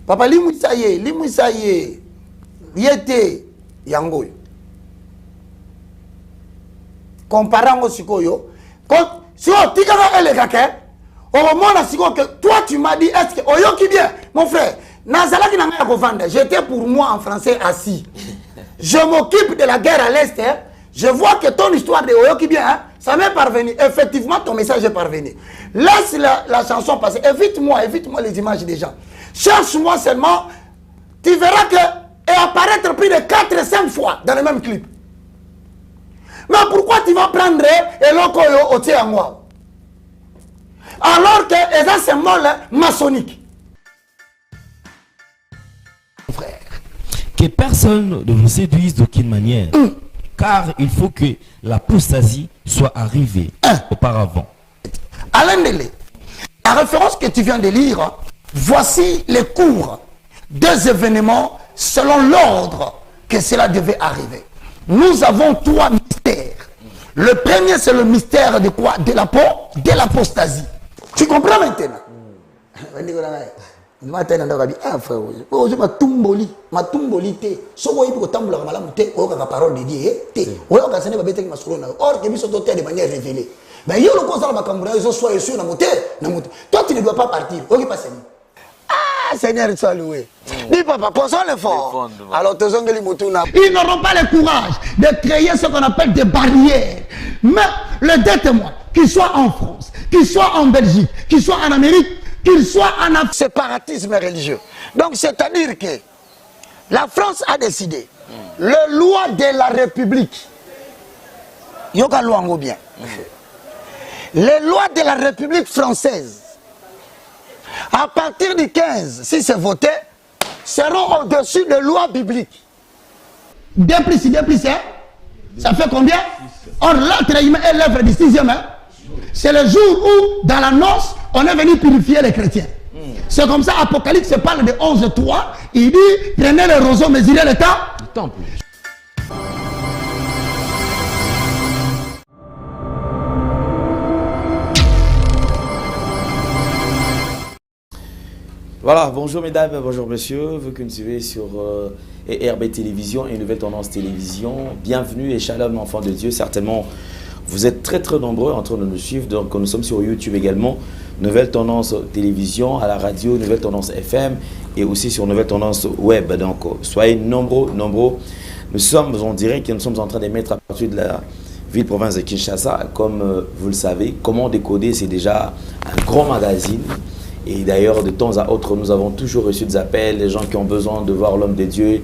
Papa, limousaye, yete, yango. Comparant au sikoyo, si on dit que les gars, au moment que toi tu m'as dit, est-ce que, oh qui bien, mon frère, Nazala qui n'a rien à vendre, j'étais pour moi en français assis. Je m'occupe de la guerre à l'Est, hein. Je vois que ton histoire de Oyo qui bien, hein, ça m'est parvenu. Effectivement, ton message est parvenu. Laisse la chanson passer. Évite-moi les images des gens. Cherche-moi seulement, tu verras que et apparaître plus de 4-5 fois dans le même clip. Mais pourquoi tu vas prendre Eloko au Tiangwa alors que c'est un symbole maçonnique? Frère, que personne ne vous séduise d'aucune manière. Car il faut que l'apostasie soit arrivée auparavant. Alain Délé, la référence que tu viens de lire, voici les cours des événements selon l'ordre que cela devait arriver. Nous avons 3 mystères. Le premier, c'est le mystère de quoi? De l'apostasie. Tu comprends maintenant? Ah frère, ma tumboli te soko yibi ko tambola malamu te o ka parole de Dieu te o ka sene ba bete ma solona or que biso doté de manière révélée. Mais yo le conseil ba kambura yo soit sûr na moté. Toi tu ne dois pas partir. O qui passe. Ah Seigneur soit loué. Dis papa, console le fort. Alors tozongeli mutuna. Ils n'auront pas le courage de créer ce qu'on appelle des barrières. Mais le deux témoins, qu'ils soient en France, qu'ils soient en Belgique, qu'ils soient en Amérique, qu'il soit en séparatisme religieux. Donc, c'est-à-dire que la France a décidé, le loi de la République, yoga loi bien, les lois de la République française, à partir du 15, si c'est voté, seront au-dessus des lois bibliques. 2 plus 2 plus 1, ça fait combien? Or, l'être humain est l'œuvre du 6e. Hein? C'est le jour où, dans la noce, on est venu purifier les chrétiens. C'est comme ça, Apocalypse parle de 11.3. Il dit, prenez le roseau, mesurez le temps. Voilà, bonjour mesdames, bonjour messieurs, vous que nous suivez sur RB Télévision et Nouvelle Tendance Télévision. Bienvenue et shalom enfants de Dieu, certainement vous êtes très nombreux en train de nous suivre, donc nous sommes sur YouTube également, Nouvelle Tendance Télévision, à la radio, Nouvelle Tendance FM et aussi sur Nouvelle Tendance Web, donc soyez nombreux. Nous sommes, on dirait que nous sommes en train de mettre à partir de la ville-province de Kinshasa, comme vous le savez, Comment décoder, c'est déjà un grand magazine. Et d'ailleurs, de temps à autre, nous avons toujours reçu des appels, des gens qui ont besoin de voir l'homme de Dieu,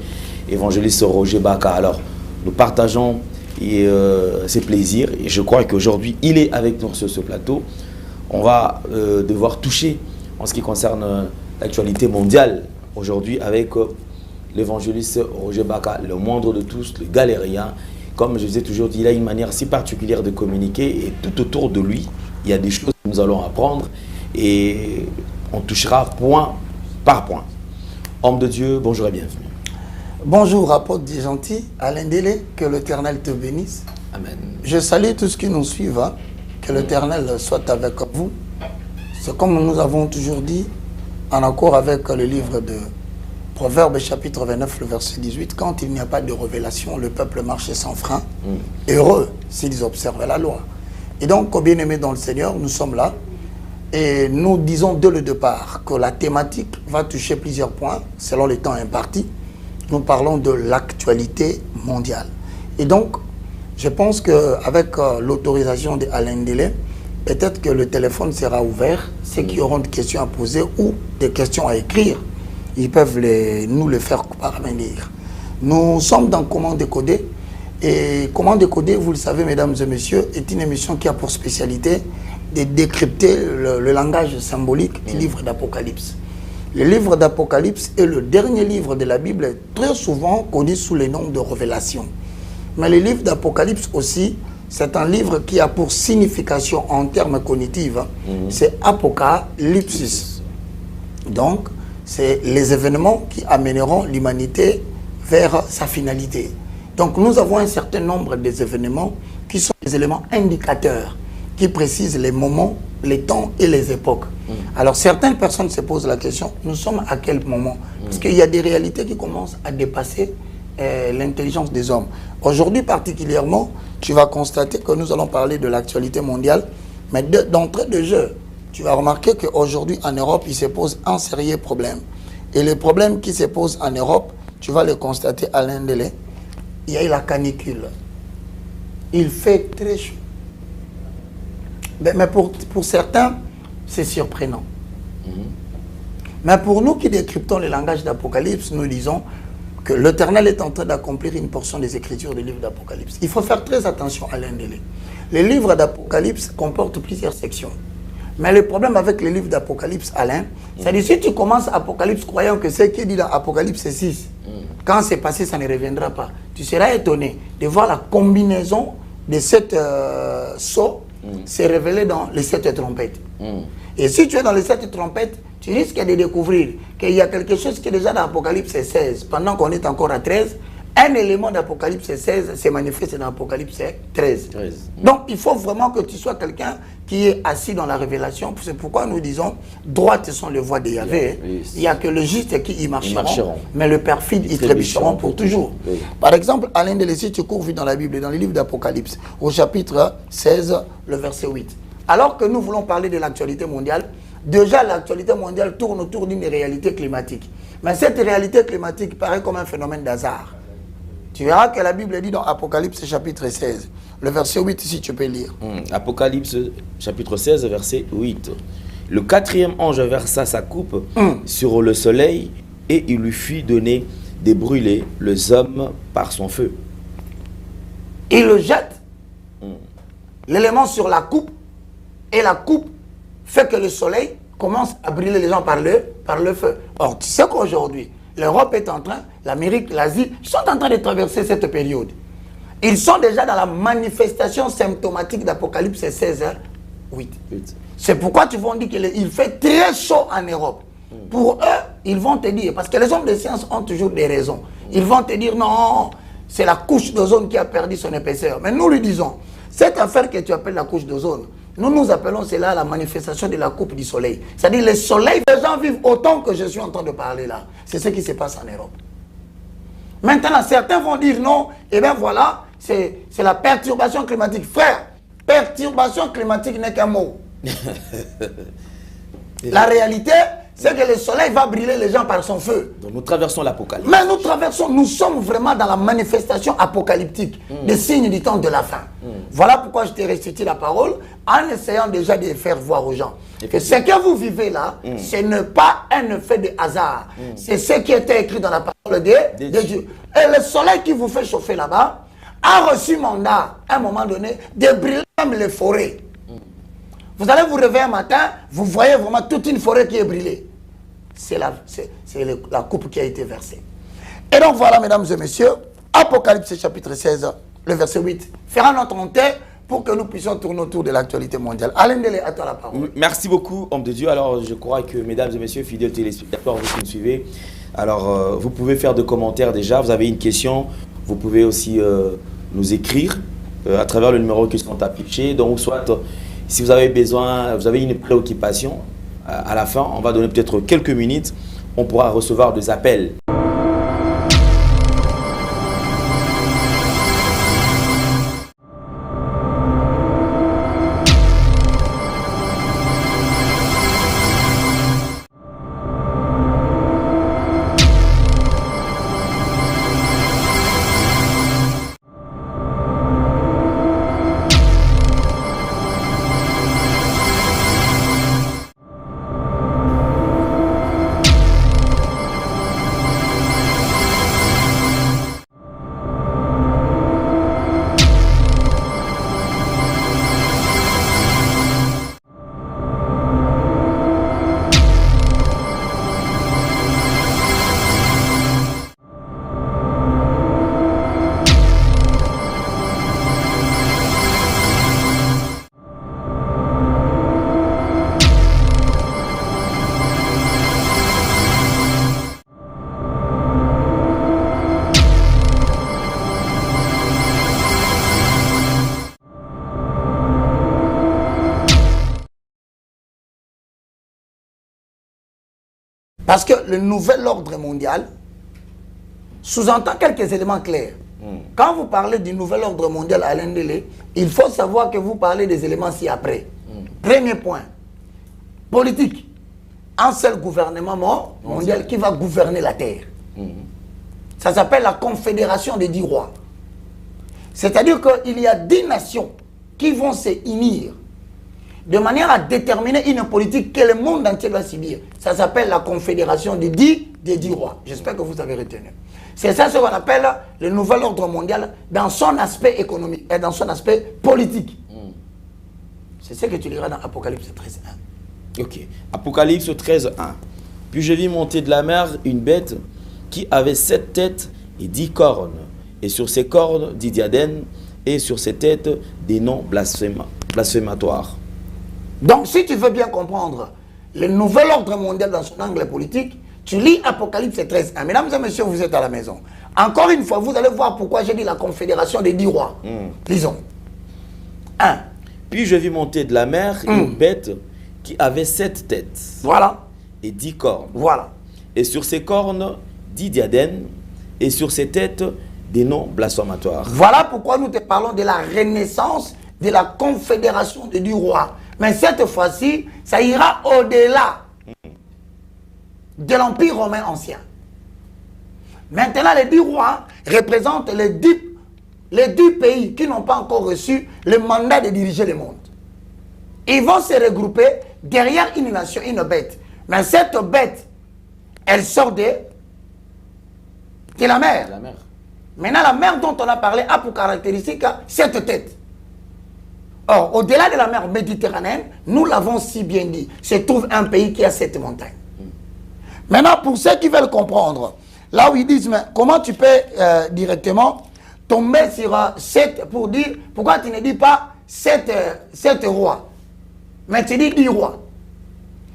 évangéliste Roger Baka. Alors, nous partageons ses plaisirs et je crois qu'aujourd'hui, il est avec nous sur ce plateau. On va devoir toucher en ce qui concerne l'actualité mondiale aujourd'hui avec l'évangéliste Roger Baka, le moindre de tous, le galérien. Comme je vous ai toujours dit, il a une manière si particulière de communiquer et tout autour de lui, il y a des choses que nous allons apprendre. Et on touchera point par point. Homme de Dieu, bonjour et bienvenue. Bonjour, apôtre dit gentil, Alain Délé, que l'Éternel te bénisse. Amen. Je salue tous qui nous suivent, hein, que l'Éternel soit avec vous. C'est comme nous avons toujours dit, en accord avec le livre de Proverbes chapitre 29, le verset 18, quand il n'y a pas de révélation, le peuple marche sans frein. Heureux s'ils observent la loi. Et donc, bien-aimés dans le Seigneur, nous sommes là. Et nous disons dès le départ que la thématique va toucher plusieurs points selon le temps imparti. Nous parlons de l'actualité mondiale. Et donc, je pense qu'avec l'autorisation d'Alain Délé, peut-être que le téléphone sera ouvert. Ceux qui auront des questions à poser ou des questions à écrire, ils peuvent nous le faire parvenir. Nous sommes dans Comment décoder. Et Comment décoder, vous le savez, mesdames et messieurs, est une émission qui a pour spécialité de décrypter le langage symbolique du livre d'Apocalypse. Le livre d'Apocalypse est le dernier livre de la Bible, très souvent connu sous le nom de Révélation. Mais le livre d'Apocalypse aussi, c'est un livre qui a pour signification en termes cognitifs, c'est apocalypsis. Donc, c'est les événements qui amèneront l'humanité vers sa finalité. Donc, nous avons un certain nombre des événements qui sont des éléments indicateurs qui précise les moments, les temps et les époques. Alors certaines personnes se posent la question, nous sommes à quel moment? Parce qu'il y a des réalités qui commencent à dépasser l'intelligence des hommes. Aujourd'hui particulièrement, tu vas constater que nous allons parler de l'actualité mondiale, mais d'entrée de jeu, tu vas remarquer qu'aujourd'hui en Europe, il se pose un sérieux problème. Et les problèmes qui se posent en Europe, tu vas le constater à l'Indélé, il y a eu la canicule. Il fait très chaud. Mais pour certains, c'est surprenant. Mais pour nous qui décryptons le langage d'Apocalypse, nous disons que l'Éternel est en train d'accomplir une portion des Écritures du livre d'Apocalypse. Il faut faire très attention à l'un d'eux. Le livre d'Apocalypse comporte plusieurs sections. Mais le problème avec le livre d'Apocalypse, Alain, c'est que si tu commences Apocalypse croyant que ce qui est dit dans Apocalypse 6, quand c'est passé, ça ne reviendra pas. Tu seras étonné de voir la combinaison de cette sceaux s'est révélé dans les 7 trompettes. Et si tu es dans les 7 trompettes, tu risques de découvrir qu'il y a quelque chose qui est déjà dans Apocalypse 16, pendant qu'on est encore à 13, un élément d'Apocalypse 16 se manifeste dans Apocalypse 13. Donc il faut vraiment que tu sois quelqu'un qui est assis dans la révélation. C'est pourquoi nous disons, droites sont les voies de Yahvé. Il n'y a que le juste qui y marcheront, mais le perfide, ils trébucheront pour toujours. Par exemple, Alain Delessy, tu cours vite dans la Bible, dans le livre d'Apocalypse, au chapitre 16, le verset 8. Alors que nous voulons parler de l'actualité mondiale, déjà l'actualité mondiale tourne autour d'une réalité climatique. Mais cette réalité climatique paraît comme un phénomène d'hasard. Tu verras que la Bible dit dans Apocalypse chapitre 16, le verset 8, si tu peux lire. Apocalypse chapitre 16, verset 8. Le 4e ange versa sa coupe sur le soleil et il lui fit donner des brûlés les hommes par son feu. Il le jette, l'élément sur la coupe, et la coupe fait que le soleil commence à brûler les gens par le feu. Or, tu sais qu'aujourd'hui, l'Europe est en train, l'Amérique, l'Asie, ils sont en train de traverser cette période. Ils sont déjà dans la manifestation symptomatique d'Apocalypse 16, 8. C'est pourquoi tu vas dire qu'il fait très chaud en Europe. Pour eux, ils vont te dire, parce que les hommes de science ont toujours des raisons, ils vont te dire non, c'est la couche d'ozone qui a perdu son épaisseur. Mais nous lui disons, cette affaire que tu appelles la couche d'ozone, nous appelons cela la manifestation de la coupe du soleil. C'est-à-dire le soleil, les gens vivent autant que je suis en train de parler là. C'est ce qui se passe en Europe. Maintenant, certains vont dire non, et bien voilà, c'est la perturbation climatique. Frère, perturbation climatique n'est qu'un mot. La réalité, c'est que le soleil va brûler les gens par son feu. Donc nous traversons l'apocalypse. Mais nous sommes vraiment dans la manifestation apocalyptique, des signes du temps de la fin. Voilà pourquoi je t'ai restitué la parole, en essayant déjà de faire voir aux gens que ce que vous vivez là, ce n'est pas un effet de hasard. C'est ce qui était écrit dans la parole de Dieu. Et le soleil qui vous fait chauffer là-bas a reçu mandat, à un moment donné, de brûler même les forêts. Vous allez vous réveiller un matin, vous voyez vraiment toute une forêt qui est brûlée. C'est la coupe qui a été versée. Et donc voilà, mesdames et messieurs, Apocalypse chapitre 16, le verset 8, fera notre montée pour que nous puissions tourner autour de l'actualité mondiale. Alain Dele, à toi la parole. Merci beaucoup, homme de Dieu. Alors, je crois que, mesdames et messieurs, fidèles téléspectateurs, vous qui me suivez, alors, vous pouvez faire des commentaires déjà. Vous avez une question, vous pouvez aussi nous écrire à travers le numéro qui sont affichés. Donc, soit, si vous avez besoin, vous avez une préoccupation, à la fin, on va donner peut-être quelques minutes, on pourra recevoir des appels. Parce que le nouvel ordre mondial sous-entend quelques éléments clairs. Quand vous parlez du nouvel ordre mondial à l'Indélé, il faut savoir que vous parlez des éléments ci-après. Premier point, politique. Un seul gouvernement mondial qui va gouverner la Terre. Ça s'appelle la Confédération des 10 rois. C'est-à-dire qu'il y a 10 nations qui vont se unir de manière à déterminer une politique que le monde entier doit subir. Ça s'appelle la Confédération des 10 rois. J'espère que vous avez retenu. C'est ça ce qu'on appelle le nouvel ordre mondial dans son aspect économique et dans son aspect politique. C'est ce que tu liras dans Apocalypse 13.1. Ok. Apocalypse 13.1. Puis je vis monter de la mer une bête qui avait 7 têtes et 10 cornes. Et sur ces cornes, 10 diadèmes, et sur ses têtes, des noms blasphématoires. Donc, si tu veux bien comprendre le nouvel ordre mondial dans son angle politique, tu lis Apocalypse 13.1. Mesdames et messieurs, vous êtes à la maison. Encore une fois, vous allez voir pourquoi j'ai dit la confédération des 10 rois. Lisons. 1. Puis je vis monter de la mer une bête qui avait 7 têtes. Voilà. Et 10 cornes. Voilà. Et sur ses cornes, 10 diadèmes, et sur ses têtes, des noms blasphématoires. Voilà pourquoi nous te parlons de la renaissance de la confédération des 10 rois. Mais cette fois-ci, ça ira au-delà de l'Empire romain ancien. Maintenant, les 10 rois représentent les 10 pays qui n'ont pas encore reçu le mandat de diriger le monde. Ils vont se regrouper derrière une nation, une bête. Mais cette bête, elle sort de la mer. La mer. Maintenant, la mer dont on a parlé a pour caractéristique 7 têtes. Or, au-delà de la mer Méditerranée, nous l'avons si bien dit, se trouve un pays qui a 7 montagnes. Maintenant, pour ceux qui veulent comprendre, là où ils disent, mais comment tu peux directement tomber sur 7 pour dire, pourquoi tu ne dis pas 7 rois, mais tu dis 10 rois.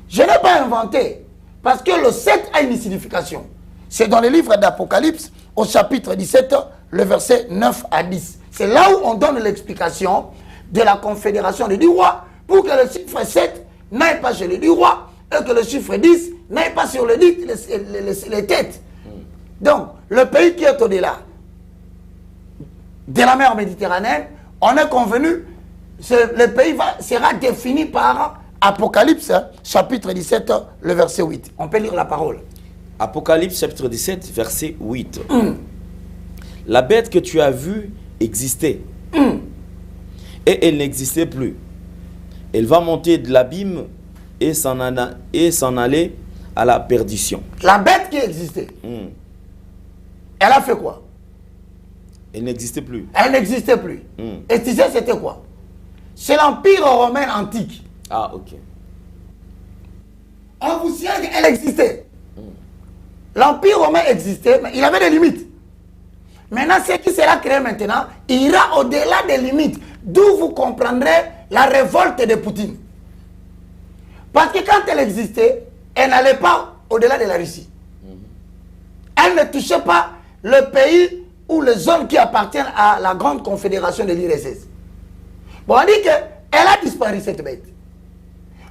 Je n'ai pas inventé, parce que le 7 a une signification. C'est dans le livre d'Apocalypse, au chapitre 17, le verset 9 à 10. C'est là où on donne l'explication de la confédération des 10 rois, pour que le chiffre 7 n'aille pas chez les 10 rois, et que le chiffre 10 n'aille pas sur les têtes. Donc, le pays qui est au-delà de la mer Méditerranée, on est convenu, le pays sera défini par Apocalypse, chapitre 17, le verset 8. On peut lire la parole. Apocalypse, chapitre 17, verset 8. La bête que tu as vue existait. Et elle n'existait plus. Elle va monter de l'abîme et s'en aller à la perdition. La bête qui existait, elle a fait quoi? Elle n'existait plus. Elle n'existait plus. Et tu sais c'était quoi? C'est l'Empire romain antique. Ah, ok. On vous signe qu'elle existait. L'Empire romain existait, mais il avait des limites. Maintenant, ce qui sera créé maintenant, ira au-delà des limites. D'où vous comprendrez la révolte de Poutine. Parce que quand elle existait, elle n'allait pas au-delà de la Russie. Elle ne touchait pas le pays ou les zones qui appartiennent à la grande confédération de l'URSS. Bon, on dit qu'elle a disparu, cette bête.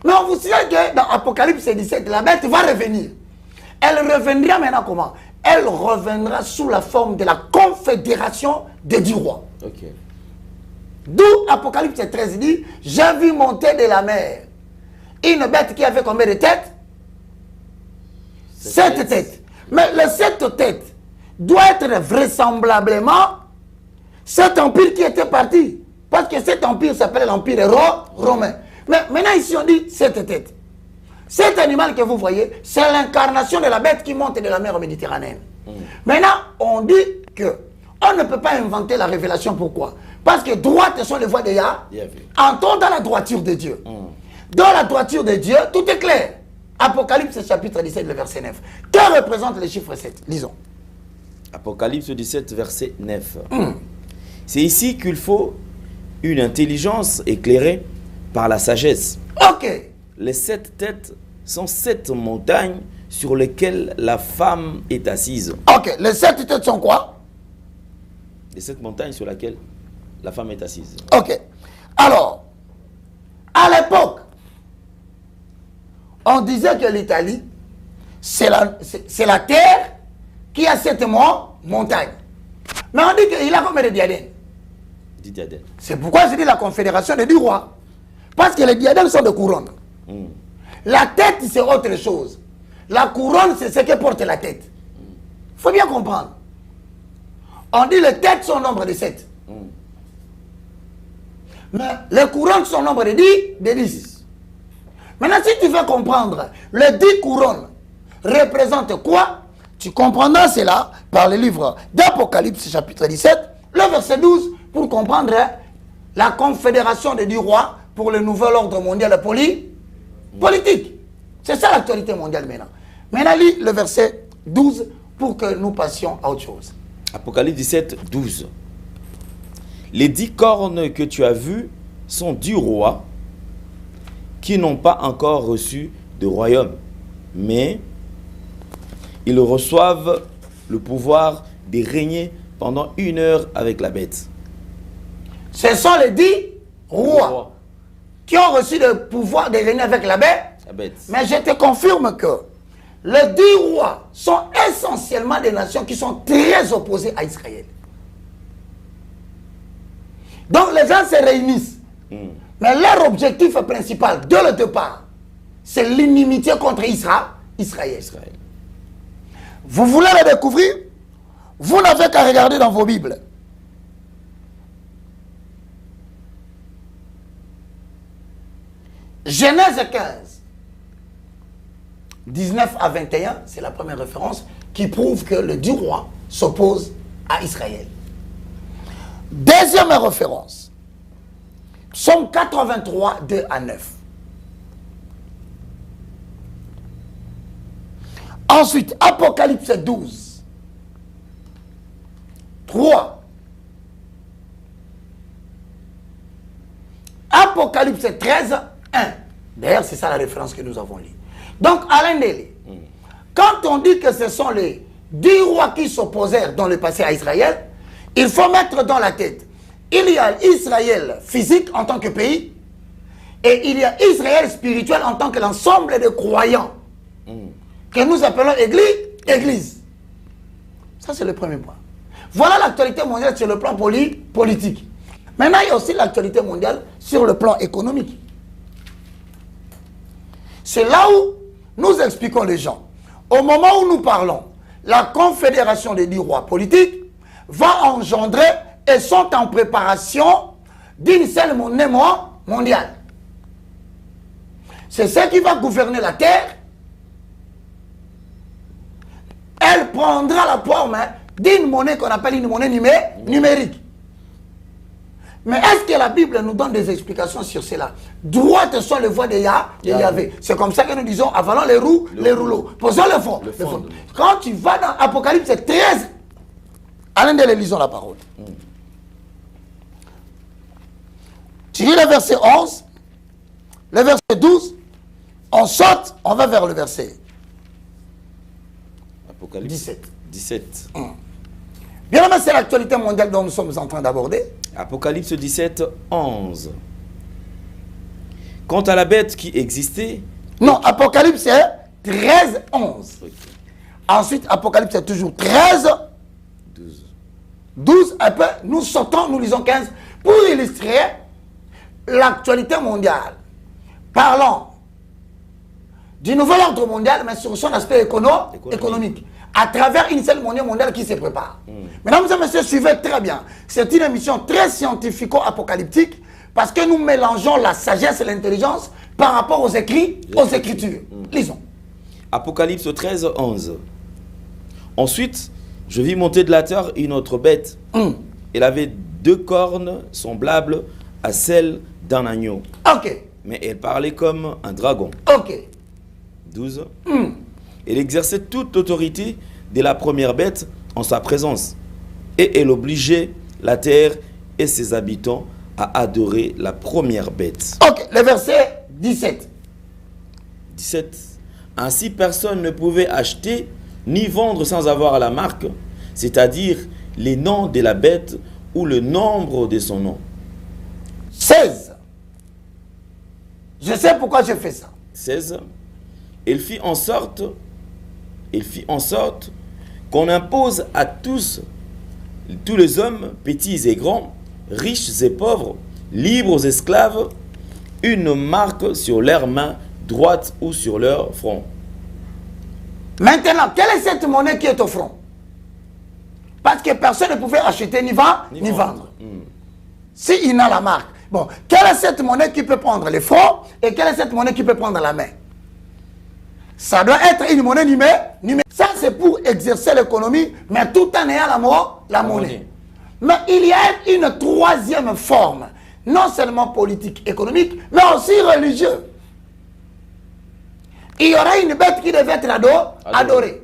Mais on vous signale que dans Apocalypse 17, la bête va revenir. Elle reviendra maintenant comment? Elle reviendra sous la forme de la confédération des 10 rois. Ok. D'où Apocalypse 13 dit, j'ai vu monter de la mer une bête qui avait combien de têtes? 7 têtes. Mais les 7 têtes doit être vraisemblablement cet empire qui était parti. Parce que cet empire s'appelait l'empire romain. Mais maintenant ici on dit 7 têtes. Cet animal que vous voyez, c'est l'incarnation de la bête qui monte de la mer Méditerranée. Maintenant, on dit que on ne peut pas inventer la révélation. Pourquoi? Parce que droites sont les voies de Yahvé. Entrons dans la droiture de Dieu. Dans la droiture de Dieu, tout est clair. Apocalypse chapitre 17, le verset 9. Que représente le chiffre 7? Lisons. Apocalypse 17, verset 9. C'est ici qu'il faut une intelligence éclairée par la sagesse. Ok. Les 7 têtes sont 7 montagnes sur lesquelles la femme est assise. Ok. Les 7 têtes sont quoi? Les 7 montagnes sur lesquelles la femme est assise. Ok. Alors, à l'époque, on disait que l'Italie, c'est la terre qui a cette montagne. Mais on dit qu'il a combien de diadèmes? 10 diadèmes. C'est pourquoi je dis la confédération des 10 rois. Parce que les diadèmes sont des couronnes. La tête, c'est autre chose. La couronne, c'est ce que porte la tête. Il faut bien comprendre. On dit les têtes sont nombre de 7. Mais les couronnes sont nombre de 10. Maintenant, si tu veux comprendre, les 10 couronnes représentent quoi? Tu comprendras cela par le livre d'Apocalypse chapitre 17, le verset 12, pour comprendre la confédération des 10 rois pour le nouvel ordre mondial politique. C'est ça l'actualité mondiale maintenant. Maintenant, lis le verset 12 pour que nous passions à autre chose. Apocalypse 17, 12. Les 10 cornes que tu as vues sont 10 rois qui n'ont pas encore reçu de royaume, mais ils reçoivent le pouvoir de régner pendant 1 heure avec la bête. Ce sont les 10 rois qui ont reçu le pouvoir de régner avec la bête. Mais je te confirme que les 10 rois sont essentiellement des nations qui sont très opposées à Israël. Donc les gens se réunissent. Mais leur objectif principal, dès le départ, c'est l'inimitié contre Israël. Vous voulez le découvrir? Vous n'avez qu'à regarder dans vos Bibles. Genèse 15, 19 à 21, c'est la première référence qui prouve que le 10 rois s'oppose à Israël. Deuxième référence, Psaume 83, 2 à 9. Ensuite, Apocalypse 12, 3. Apocalypse 13, 1. D'ailleurs, c'est ça la référence que nous avons lue. Donc, Alain Délé, quand on dit que ce sont les 10 rois qui s'opposèrent dans le passé à Israël, il faut mettre dans la tête, il y a Israël physique en tant que pays, et il y a Israël spirituel en tant que l'ensemble des croyants, que nous appelons Église. Ça, c'est le premier point. Voilà l'actualité mondiale sur le plan politique. Maintenant, il y a aussi l'actualité mondiale sur le plan économique. C'est là où nous expliquons les gens. Au moment où nous parlons, la confédération des 10 rois politiques va engendrer et sont en préparation d'une seule monnaie mondiale. C'est ce qui va gouverner la terre. Elle prendra la forme d'une monnaie qu'on appelle une monnaie numérique. Mais est-ce que la Bible nous donne des explications sur cela? Droite sont les voies de Yahvé. C'est comme ça que nous disons, avalons les rouleaux. Posons le fond. Quand tu vas dans Apocalypse 13, allons de les lisons la parole. Tu lis le verset 11, le verset 12, on saute, on va vers le verset Apocalypse 17. Bien aimé, c'est l'actualité mondiale dont nous sommes en train d'aborder. Apocalypse 17, 11. Quant à la bête qui existait... Non, Apocalypse 13, 11. Okay. Ensuite, Apocalypse toujours 13, 12. Un peu, nous sautons, nous lisons 15 pour illustrer l'actualité mondiale. Parlons du nouvel ordre mondial, mais sur son aspect économique. À travers une seule monnaie mondiale qui se prépare. Mesdames et messieurs, suivez très bien. C'est une émission très scientifico-apocalyptique parce que nous mélangeons la sagesse et l'intelligence par rapport aux Écritures. Lisons. Apocalypse 13, 11. Ensuite, je vis monter de la terre une autre bête. Elle avait 2 cornes semblables à celles d'un agneau. Ok. Mais elle parlait comme un dragon. Ok. 12. Elle exerçait toute l'autorité de la première bête en sa présence. Et elle obligeait la terre et ses habitants à adorer la première bête. Ok, le verset 17. 17. Ainsi, personne ne pouvait acheter ni vendre sans avoir la marque, c'est-à-dire les noms de la bête ou le nombre de son nom. 16. Je sais pourquoi je fais ça. 16. Elle fit en sorte il fit en sorte qu'on impose à tous les hommes, petits et grands, riches et pauvres, libres et esclaves, une marque sur leur main droite ou sur leur front. Maintenant, quelle est cette monnaie qui est au front? Parce que personne ne pouvait acheter ni vendre, ni vendre. S'il n'a la marque. Bon, quelle est cette monnaie qui peut prendre le front et quelle est cette monnaie qui peut prendre la main? Ça doit être une monnaie numérique. Ça, c'est pour exercer l'économie, mais tout en ayant la monnaie. Mais il y a une troisième forme, non seulement politique, économique, mais aussi religieuse. Il y aura une bête qui devait être adorée.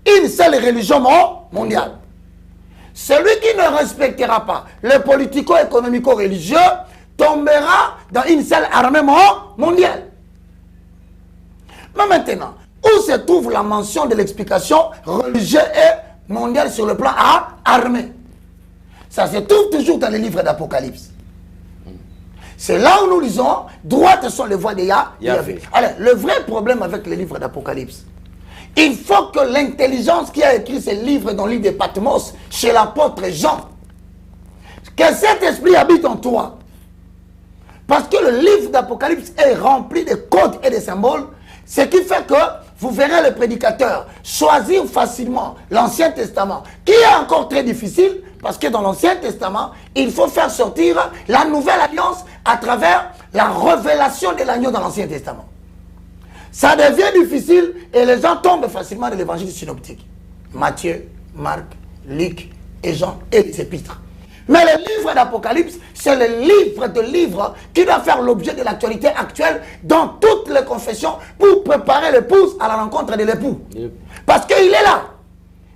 Une seule religion mondiale. Celui qui ne respectera pas le politico-économico-religieux tombera dans une seule armée mondiale. Mais maintenant, où se trouve la mention de l'explication religieuse et mondiale sur le plan armé? Ça se trouve toujours dans les livres d'Apocalypse. C'est là où nous lisons, droites sont les voies de Yahvé. Alors, le vrai problème avec les livres d'Apocalypse, il faut que l'intelligence qui a écrit ces livres dans l'île de Patmos, chez l'apôtre Jean, que cet esprit habite en toi. Parce que le livre d'Apocalypse est rempli de codes et de symboles, ce qui fait que vous verrez le prédicateur choisir facilement l'Ancien Testament, qui est encore très difficile, parce que dans l'Ancien Testament, il faut faire sortir la nouvelle alliance à travers la révélation de l'agneau dans l'Ancien Testament. Ça devient difficile et les gens tombent facilement dans l'évangile synoptique. Matthieu, Marc, Luc et Jean et les épîtres. Mais le livre d'Apocalypse, c'est le livre de livres qui doit faire l'objet de l'actualité actuelle dans toutes les confessions pour préparer l'épouse à la rencontre de l'époux. Parce qu'il est là.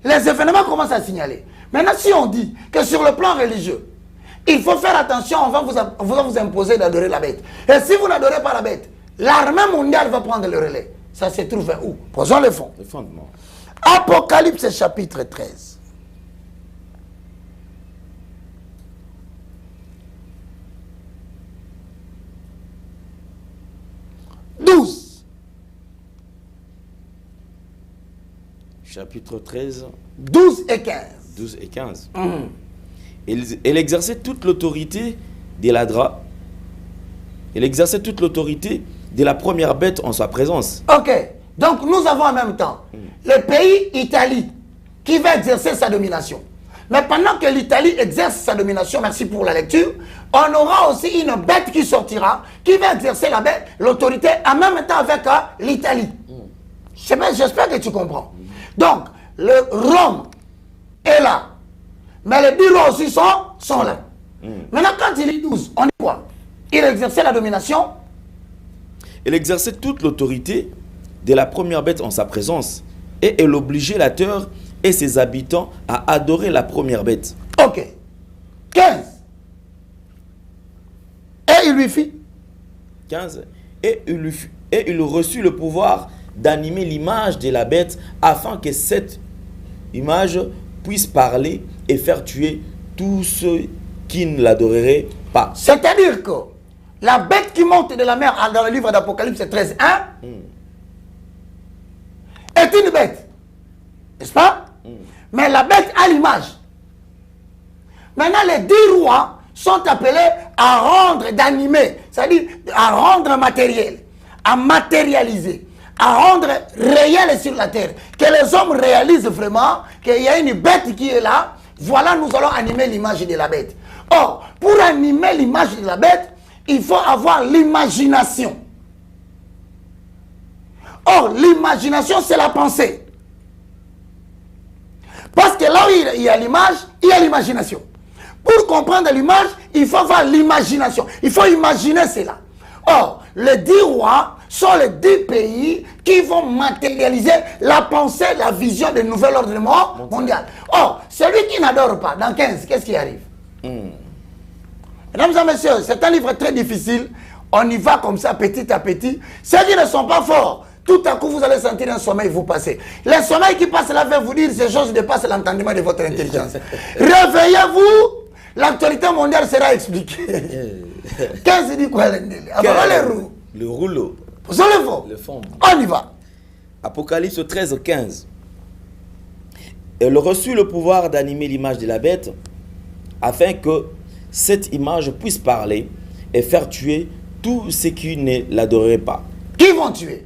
Les événements commencent à signaler. Maintenant, si on dit que sur le plan religieux, il faut faire attention, on va vous imposer d'adorer la bête. Et si vous n'adorez pas la bête, l'armée mondiale va prendre le relais. Ça se trouve où? Posons le fond. Le fondement. Apocalypse chapitre 13. Chapitre 13. 12 et 15. 12 et 15. Elle exerçait toute l'autorité de l'Adra. Elle exerçait toute l'autorité de la première bête en sa présence. Ok. Donc nous avons en même temps le pays Italie qui va exercer sa domination. Mais pendant que l'Italie exerce sa domination, merci pour la lecture, on aura aussi une bête qui sortira, qui va exercer l'autorité en même temps avec l'Italie. J'espère que tu comprends. Donc, le Rome est là. Mais les bureaux aussi sont là. Maintenant, quand il est 12, on dit quoi? Il exerçait la domination. Elle exerçait toute l'autorité de la première bête en sa présence. Et elle obligeait la terre et ses habitants à adorer la première bête. Ok. 15. Et il lui fit. 15. Et il reçut le pouvoir d'animer l'image de la bête afin que cette image puisse parler et faire tuer tous ceux qui ne l'adoreraient pas. C'est-à-dire que la bête qui monte de la mer dans le livre d'Apocalypse 13, 1 est une bête. N'est-ce pas? Mais la bête a l'image. Maintenant, les 10 rois sont appelés à rendre, d'animer, c'est-à-dire à rendre matériel, à matérialiser, à rendre réel sur la terre. Que les hommes réalisent vraiment qu'il y a une bête qui est là. Voilà, nous allons animer l'image de la bête. Or, pour animer l'image de la bête, il faut avoir l'imagination. Or, l'imagination, c'est la pensée. Parce que là où il y a l'image, il y a l'imagination. Pour comprendre l'image, il faut avoir l'imagination. Il faut imaginer cela. Or, les 10 rois sont les 10 pays qui vont matérialiser la pensée, la vision du nouvel ordre mondial. Or, celui qui n'adore pas, dans 15, qu'est-ce qui arrive? Mesdames et messieurs, c'est un livre très difficile. On y va comme ça, petit à petit. Ceux qui ne sont pas forts, tout à coup, vous allez sentir un sommeil vous passer. Le sommeil qui passe là va vous dire ces choses dépassent l'entendement de votre intelligence. Réveillez-vous, l'actualité mondiale sera expliquée. 15 dit quoi? Le rouleau. Vous allez voir. Le fond. On y va. Apocalypse 13, 15. Elle reçut le pouvoir d'animer l'image de la bête afin que cette image puisse parler et faire tuer tous ceux qui ne l'adoreraient pas. Qui vont tuer?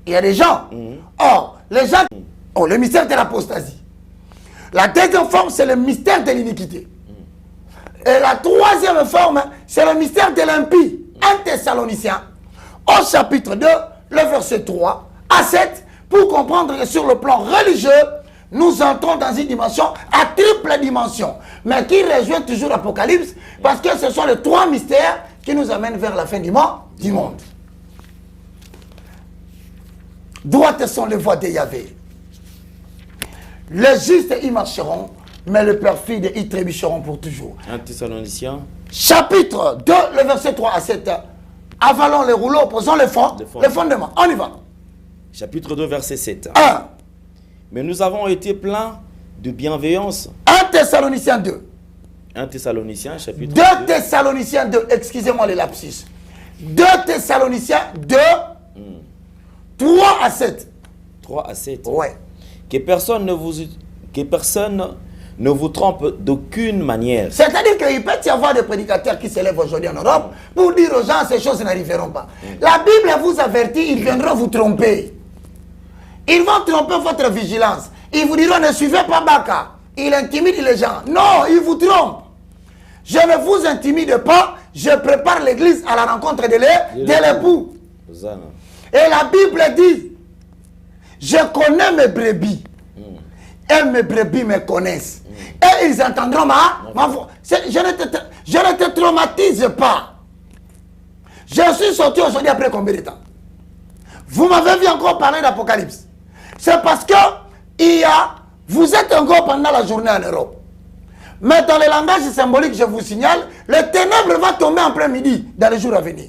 Il y a des gens. Or, les gens... Oh, le mystère de l'apostasie. La deuxième forme, c'est le mystère de l'iniquité. Et la troisième forme, c'est le mystère de l'impie. 1 Thessaloniciens, au chapitre 2, le verset 3 à 7, pour comprendre que sur le plan religieux, nous entrons dans une dimension à triple dimension, mais qui rejoint toujours l'Apocalypse, parce que ce sont les trois mystères qui nous amènent vers la fin du monde. Droites sont les voies de Yahvé. Les justes y marcheront, mais les perfides y trébucheront pour toujours. 1 Thessaloniciens. Chapitre 2, le verset 3 à 7. Avalons les rouleaux, posons les fondements. On y va. Chapitre 2, verset 7. 1. Mais nous avons été pleins de bienveillance. 1 Thessaloniciens 2. 1 Thessaloniciens, chapitre 2 2. Thessaloniciens 2, excusez-moi les lapsus. 2 Thessaloniciens 2, 3 à 7. 3 à 7. Ouais. Que personne ne vous trompe d'aucune manière. C'est-à-dire qu'il peut y avoir des prédicateurs qui s'élèvent aujourd'hui en Europe pour dire aux gens ces choses n'arriveront pas. La Bible vous avertit, ils viendront vous tromper. Ils vont tromper votre vigilance. Ils vous diront ne suivez pas Baka. Il intimide les gens. Non, ils vous trompent. Je ne vous intimide pas, je prépare l'église à la rencontre de l'époux. Et la Bible dit, je connais mes brebis. Et mes brebis me connaissent. Et ils entendront ma voix. Je ne te traumatise pas. Je suis sorti aujourd'hui après combien de temps? Vous m'avez vu encore parler d'Apocalypse. C'est parce que vous êtes encore pendant la journée en Europe. Mais dans le langage symbolique, je vous signale, le ténèbre va tomber en plein midi dans les jours à venir.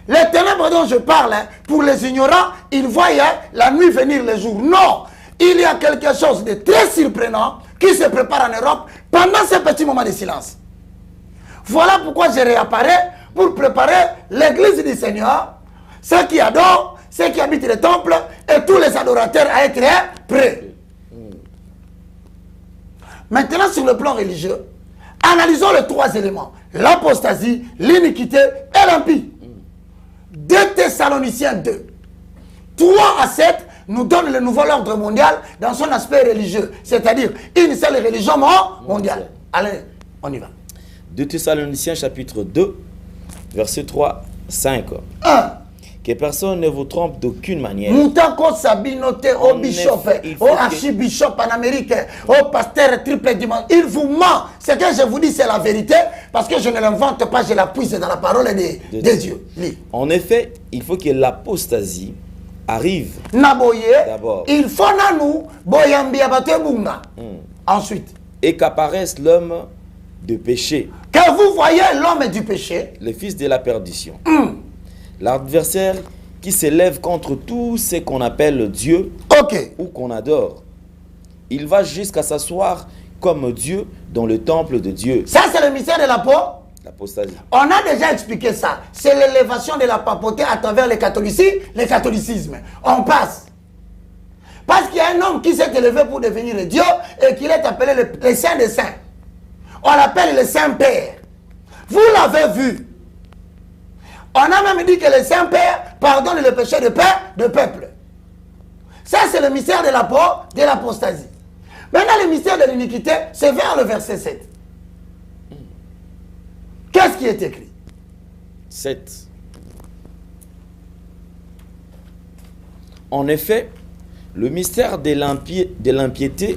Les ténèbres dont je parle, pour les ignorants, ils voient la nuit venir le jour. Non, il y a quelque chose de très surprenant qui se prépare en Europe pendant ce petit moment de silence. Voilà pourquoi je réapparais pour préparer l'église du Seigneur, ceux qui adorent, ceux qui habitent les temples et tous les adorateurs à être prêts. Maintenant, sur le plan religieux, analysons les trois éléments. L'apostasie, l'iniquité et l'impie. 2 Thessaloniciens 2. 3 à 7 nous donne le nouvel ordre mondial dans son aspect religieux. C'est-à-dire une seule religion mondiale. Allez, on y va. 2 Thessaloniciens chapitre 2, verset 3, 5. 1. Que personne ne vous trompe d'aucune manière. Moutako Sabinote au bishop, au archibishop en Amérique, au pasteur triple dimanche. Il vous ment. Ce que je vous dis, c'est la vérité, parce que je ne l'invente pas, je la puise dans la parole de Dieu. Lis. En effet, il faut que l'apostasie arrive. Naboye, D'abord. il faut na nous, boyambia batebunga. Ensuite. Et qu'apparaisse l'homme de péché, Que vous voyez l'homme du péché, le fils de la perdition. L'adversaire qui s'élève contre tout ce qu'on appelle Dieu ok. ou qu'on adore. Il va jusqu'à s'asseoir comme Dieu dans le temple de Dieu. Ça, c'est le mystère de L'apostasie. On a déjà expliqué ça. C'est l'élévation de la papauté à travers le catholicisme. On passe. Parce qu'il y a un homme qui s'est élevé pour devenir Dieu et qu'il est appelé le Saint des Saints. On l'appelle le Saint-Père. Vous l'avez vu. On a même dit que le Saint-Père pardonne le péché de peuple. Ça, c'est le mystère de l'apostasie. Maintenant, le mystère de l'iniquité, c'est vers le verset 7. Qu'est-ce qui est écrit? 7. En effet, le mystère de l'impiété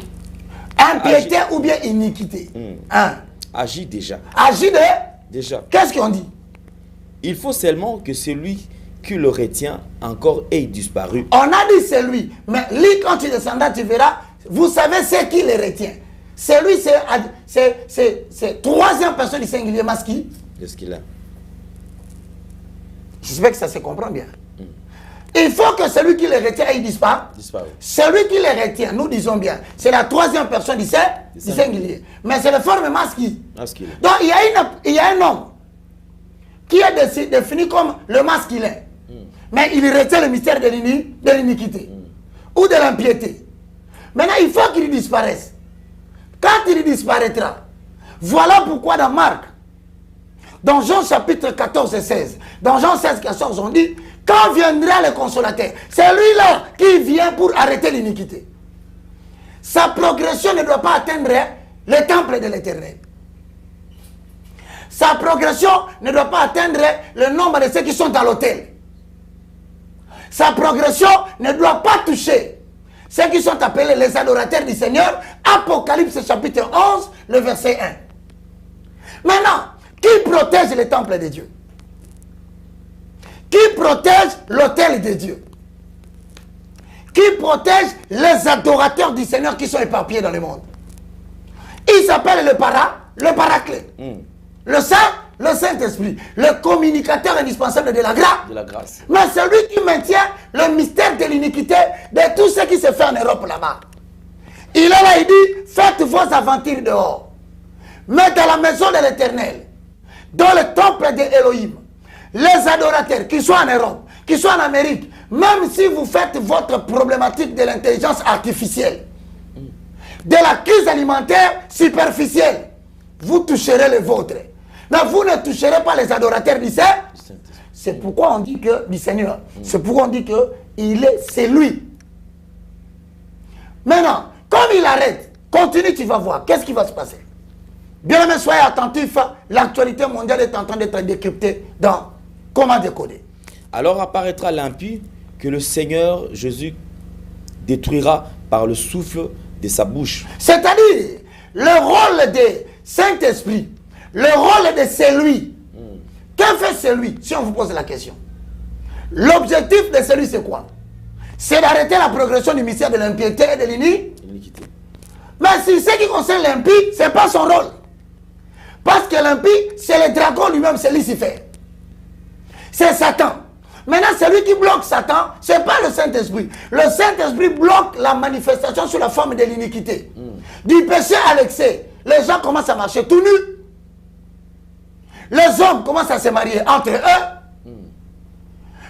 Impiété ou bien iniquité. agit déjà. Agit de... Déjà. Qu'est-ce qu'on dit? Il faut seulement que celui qui le retient encore ait disparu. On a dit c'est lui. Mais lui, quand tu descendras, tu verras. Vous savez c'est qui le retient. C'est lui, c'est troisième personne du singulier masculin. Qu'est-ce qu'il a? J'espère que ça se comprend bien. Il faut que celui qui le retient ait disparu. Celui qui le retient, nous disons bien, c'est la troisième personne du singulier. Mais c'est le forme masculin. Donc il y a un homme qui est défini comme le masculin. Mais il retient le mystère de l'iniquité ou de l'impiété. Maintenant, il faut qu'il disparaisse. Quand il disparaîtra, voilà pourquoi dans Marc, dans Jean chapitre 14 et 16, dans Jean 16, 14, on dit, quand viendra le consolateur, c'est lui-là qui vient pour arrêter l'iniquité. Sa progression ne doit pas atteindre le temple de l'Éternel. Sa progression ne doit pas atteindre le nombre de ceux qui sont à l'autel. Sa progression ne doit pas toucher ceux qui sont appelés les adorateurs du Seigneur. Apocalypse chapitre 11, le verset 1. Maintenant, qui protège le temple de Dieu? Qui protège l'autel de Dieu? Qui protège les adorateurs du Seigneur qui sont éparpillés dans le monde? Il s'appelle le paraclet. Le Saint-Esprit, le communicateur indispensable de la grâce. Mais celui qui maintient le mystère de l'iniquité de tout ce qui se fait en Europe là-bas. Il est là, il dit, faites vos aventures dehors. Mais dans la maison de l'Éternel, dans le temple d'Élohim, les adorateurs, qu'ils soient en Europe, qu'ils soient en Amérique, même si vous faites votre problématique de l'intelligence artificielle, de la crise alimentaire superficielle, vous toucherez le vôtre. Mais vous ne toucherez pas les adorateurs du Seigneur. C'est pourquoi on dit que, du Seigneur, c'est pourquoi on dit que c'est lui. Maintenant, comme il arrête, continue, tu vas voir, qu'est-ce qui va se passer? Bien aimé, soyez attentifs, l'actualité mondiale est en train d'être décryptée dans comment décoder. Alors apparaîtra l'impie que le Seigneur Jésus détruira par le souffle de sa bouche. C'est-à-dire, le rôle de Saint-Esprit, le rôle de celui. Que fait celui, si on vous pose la question? L'objectif de celui, c'est quoi? C'est d'arrêter la progression du mystère de l'impiété et de l'iniquité. Mais si ce qui concerne l'impie, ce n'est pas son rôle. Parce que l'impie, c'est le dragon lui-même, c'est Lucifer. C'est Satan. Maintenant, celui qui bloque Satan, ce n'est pas le Saint-Esprit. Le Saint-Esprit bloque la manifestation sous la forme de l'iniquité. Du péché à l'excès, les gens commencent à marcher tout nus. Les hommes commencent à se marier entre eux.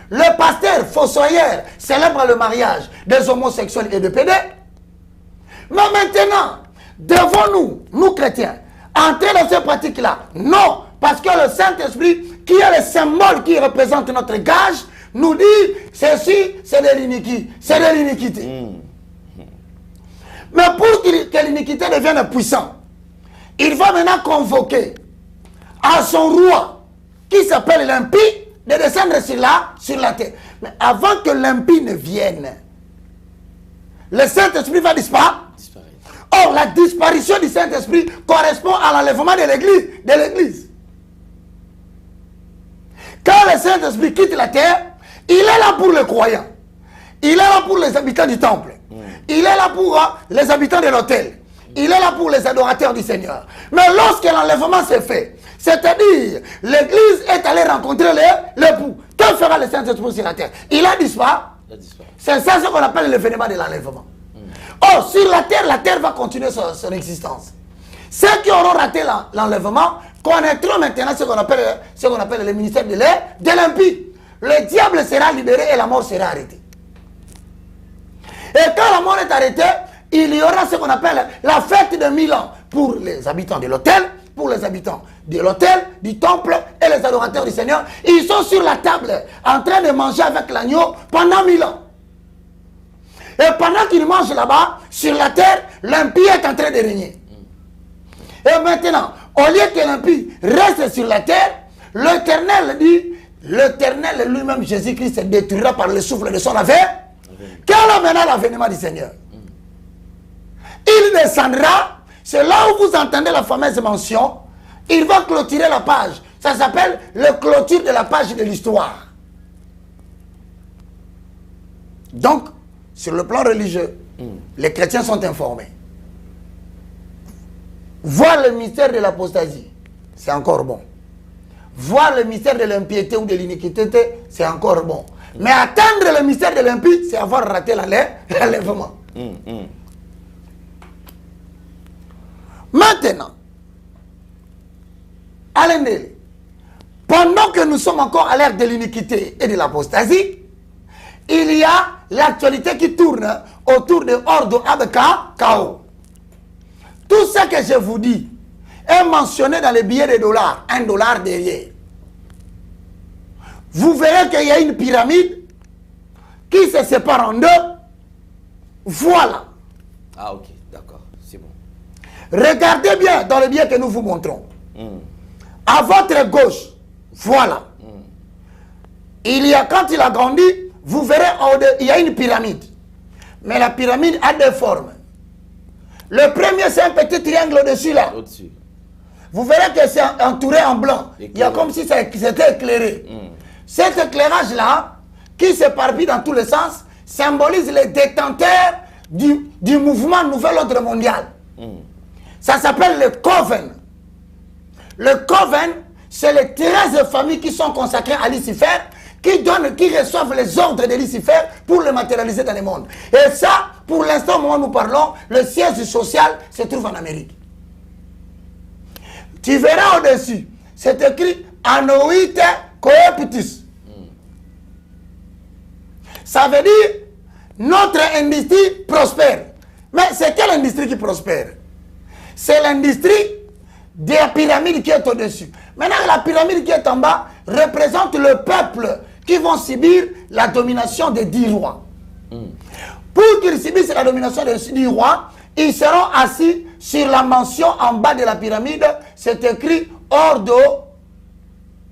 Le pasteur fossoyeur célèbre le mariage des homosexuels et de pédés. Mais maintenant, devons-nous, nous chrétiens, entrer dans ces pratiques-là? Non, parce que le Saint-Esprit, qui est le symbole qui représente notre gage, nous dit, ceci, c'est de l'iniquité. C'est de l'iniquité. Mais pour que l'iniquité devienne puissante, il va maintenant convoquer à son roi, qui s'appelle l'impie, de descendre sur la terre. Mais avant que l'impie ne vienne, le Saint-Esprit va disparaître. Or, la disparition du Saint-Esprit correspond à l'enlèvement de l'Église. Quand le Saint-Esprit quitte la terre, il est là pour les croyants. Il est là pour les habitants du temple. Il est là pour les habitants de l'autel. Il est là pour les adorateurs du Seigneur. Mais lorsque l'enlèvement s'est fait, c'est-à-dire l'Église est allée rencontrer l'époux, que fera le Saint-Esprit sur la terre? Il a disparu. C'est ça ce qu'on appelle l'événement de l'enlèvement. Or, sur la terre va continuer son existence. Ceux qui auront raté l'enlèvement connaîtront maintenant ce qu'on appelle le ministère de l'impie. Le diable sera libéré et la mort sera arrêtée. Et quand la mort est arrêtée, il y aura ce qu'on appelle la fête de 1000 ans pour les habitants de l'autel, pour les habitants de l'autel, du temple et les adorateurs du Seigneur. Ils sont sur la table en train de manger avec l'agneau pendant 1000 ans. Et pendant qu'ils mangent là-bas, sur la terre, l'impie est en train de régner. Et maintenant, au lieu que l'impie reste sur la terre, l'Éternel dit, l'Éternel lui-même, Jésus-Christ, se détruira par le souffle de son avenir. Quel est maintenant l'avènement du Seigneur? Il descendra, c'est là où vous entendez la fameuse mention, il va clôturer la page. Ça s'appelle le clôture de la page de l'histoire. Donc, sur le plan religieux, les chrétiens sont informés. Voir le mystère de l'apostasie, c'est encore bon. Voir le mystère de l'impiété ou de l'iniquité, c'est encore bon. Mais atteindre le mystère de l'impie, c'est avoir raté l'enlèvement. Maintenant, Alain Dele, pendant que nous sommes encore à l'ère de l'iniquité et de l'apostasie, il y a l'actualité qui tourne autour de Ordo Abeka Kao. Tout ce que je vous dis est mentionné dans les billets de dollars, $1 derrière. Vous verrez qu'il y a une pyramide qui se sépare en deux. Voilà. Ah ok, d'accord, c'est bon. Regardez bien dans le billet que nous vous montrons. À votre gauche, voilà. Il y a, quand il a grandi, vous verrez, il y a une pyramide. Mais la pyramide a deux formes. Le premier, c'est un petit triangle au-dessus là. Au-dessus. Vous verrez que c'est entouré en blanc. Éclairé. Il y a comme si c'était éclairé. Cet éclairage-là, qui s'éparpille dans tous les sens, symbolise les détenteurs du mouvement Nouvel Ordre Mondial. Ça s'appelle le Coven. Le Coven, c'est les 13 familles qui sont consacrées à Lucifer, qui reçoivent les ordres de Lucifer pour les matérialiser dans le monde. Et ça, pour l'instant, au moment où nous parlons, le siège social se trouve en Amérique. Tu verras au-dessus, c'est écrit Anoïte Coeptus. Ça veut dire notre industrie prospère. Mais c'est quelle industrie qui prospère? C'est l'industrie de la pyramide qui est au-dessus. Maintenant, la pyramide qui est en bas représente le peuple qui vont subir la domination des 10 rois. Pour qu'ils subissent la domination des 10 rois, ils seront assis sur la mention en bas de la pyramide. C'est écrit Ordo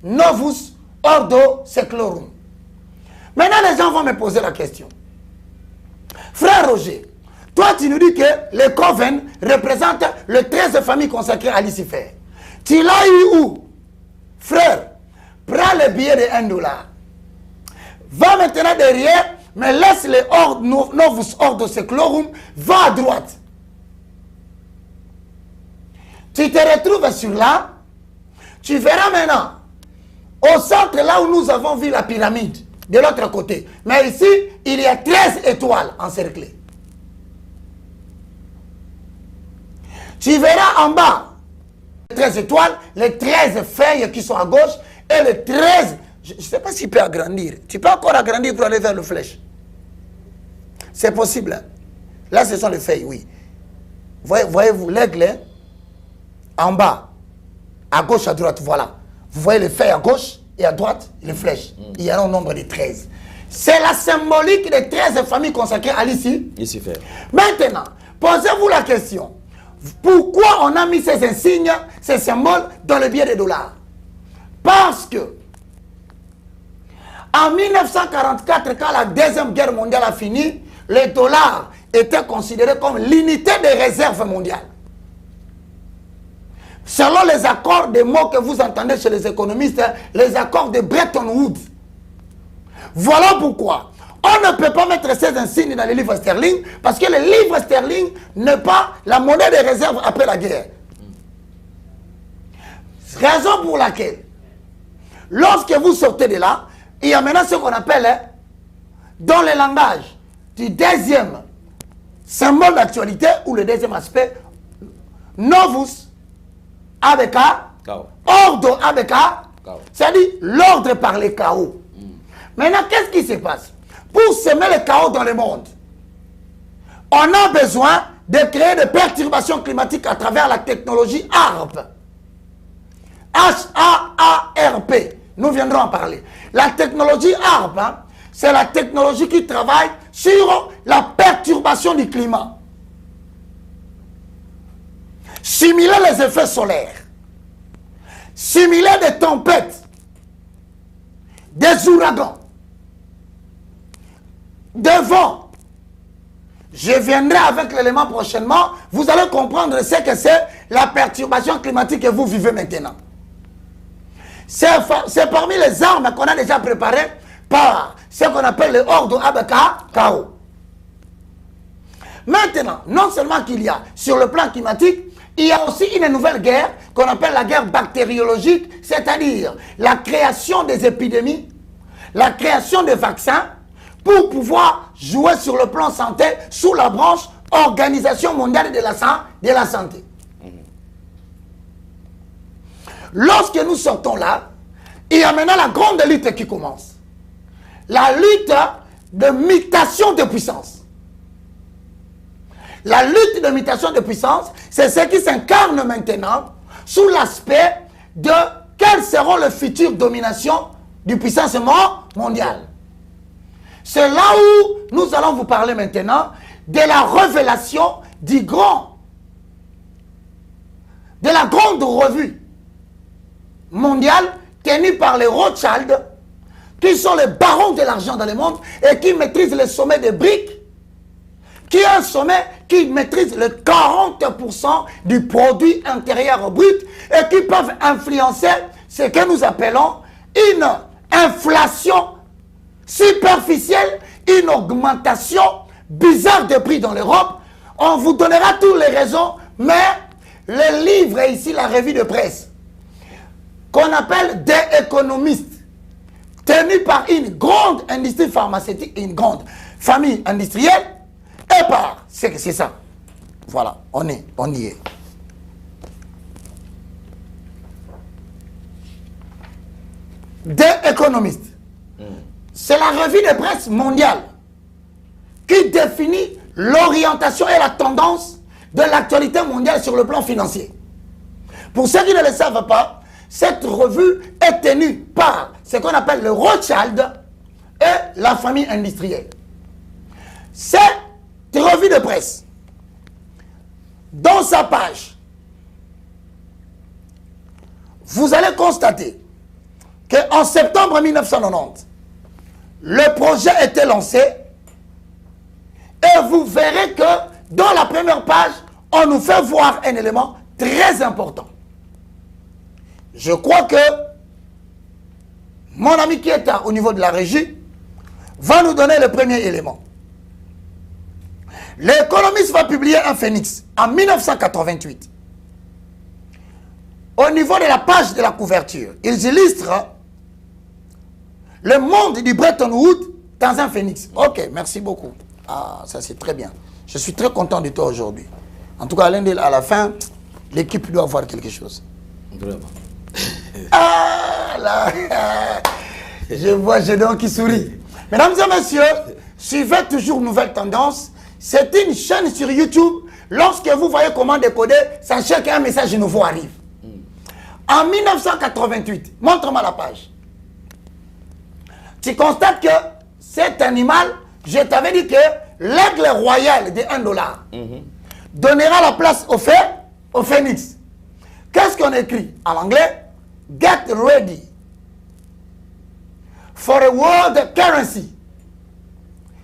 Novus Ordo Seclorum. Maintenant, les gens vont me poser la question. Frère Roger, toi, tu nous dis que le Coven représente les 13 familles consacrées à Lucifer. Tu l'as eu où? Frère, prends le billet de $1. Va maintenant derrière, mais laisse le Novus Ordo Seclorum, va à droite. Tu te retrouves sur là, tu verras maintenant, au centre là où nous avons vu la pyramide, de l'autre côté. Mais ici, il y a 13 étoiles encerclées. Tu verras en bas, les 13 étoiles, les 13 feuilles qui sont à gauche, et les 13, je ne sais pas s'il peut agrandir. Tu peux encore agrandir pour aller vers le flèche. C'est possible. Hein? Là, ce sont les feuilles, oui. Voyez-vous l'aigle, hein? En bas, à gauche, à droite, voilà. Vous voyez les feuilles à gauche et à droite, les flèches. Il y a un nombre de 13. C'est la symbolique des 13 familles consacrées à Lucifer. Maintenant, posez-vous la question. Pourquoi on a mis ces insignes, ces symboles dans le billet des dollars? Parce que en 1944, quand la Deuxième Guerre mondiale a fini, le dollar était considéré comme l'unité de réserve mondiale. Selon les accords des mots que vous entendez chez les économistes, les accords de Bretton Woods. Voilà pourquoi on ne peut pas mettre ces insignes dans les livres sterling, parce que le livre sterling n'est pas la monnaie de réserve après la guerre. Raison pour laquelle, lorsque vous sortez de là, il y a maintenant ce qu'on appelle, dans le langage du deuxième symbole d'actualité, ou le deuxième aspect, Novus Abeka, Ordo Abeka, c'est-à-dire l'ordre par le chaos. Maintenant, qu'est-ce qui se passe? Pour semer le chaos dans le monde, on a besoin de créer des perturbations climatiques à travers la technologie HAARP. H-A-A-R-P. Nous viendrons en parler. La technologie HAARP, hein, c'est la technologie qui travaille sur la perturbation du climat. Simuler les effets solaires. Simuler des tempêtes. Des ouragans. Des vents. Je viendrai avec l'élément prochainement. Vous allez comprendre ce que c'est la perturbation climatique que vous vivez maintenant. C'est parmi les armes qu'on a déjà préparées par ce qu'on appelle le Ordo Abeka Kao. Maintenant, non seulement qu'il y a sur le plan climatique, il y a aussi une nouvelle guerre qu'on appelle la guerre bactériologique, c'est-à-dire la création des épidémies, la création des vaccins pour pouvoir jouer sur le plan santé sous la branche Organisation mondiale de la santé. Lorsque nous sortons là, il y a maintenant la grande lutte qui commence. La lutte de mutation de puissance. La lutte de mutation de puissance, c'est ce qui s'incarne maintenant sous l'aspect de quelles seront les futures dominations du puissance mondiale. C'est là où nous allons vous parler maintenant de la révélation du grand, de la grande revue mondiale tenue par les Rothschild, qui sont les barons de l'argent dans le monde et qui maîtrisent le sommet des BRICS, qui est un sommet qui maîtrise le 40% du produit intérieur brut et qui peuvent influencer ce que nous appelons une inflation superficielle, une augmentation bizarre des prix dans l'Europe. On vous donnera toutes les raisons, mais le livre est ici, la revue de presse, qu'on appelle des économistes, tenu par une grande industrie pharmaceutique, une grande famille industrielle, et par, c'est ça. Voilà, on y est. Des économistes. C'est la revue de presse mondiale qui définit l'orientation et la tendance de l'actualité mondiale sur le plan financier. Pour ceux qui ne le savent pas, cette revue est tenue par ce qu'on appelle le Rothschild et la famille industrielle. Cette revue de presse, dans sa page, vous allez constater qu'en septembre 1990, le projet était lancé et vous verrez que dans la première page, on nous fait voir un élément très important. Je crois que mon ami qui est au niveau de la régie va nous donner le premier élément. L'économiste va publier un phénix en 1988. Au niveau de la page de la couverture, ils illustrent le monde du Bretton Woods dans un phénix. Ok, merci beaucoup. Ah, ça c'est très bien. Je suis très content de toi aujourd'hui. En tout cas, à la fin, l'équipe doit voir quelque chose. Vraiment. Ah là, je vois Gédéon qui sourit. Mesdames et messieurs, suivez toujours Nouvelles Tendances. C'est une chaîne sur YouTube. Lorsque vous voyez comment décoder, sachez qu'un message nouveau arrive. En 1988, montre-moi la page. Tu constates que cet animal, je t'avais dit que l'aigle royal de $1 donnera la place au phénix. Qu'est-ce qu'on écrit en anglais? Get ready for a world currency.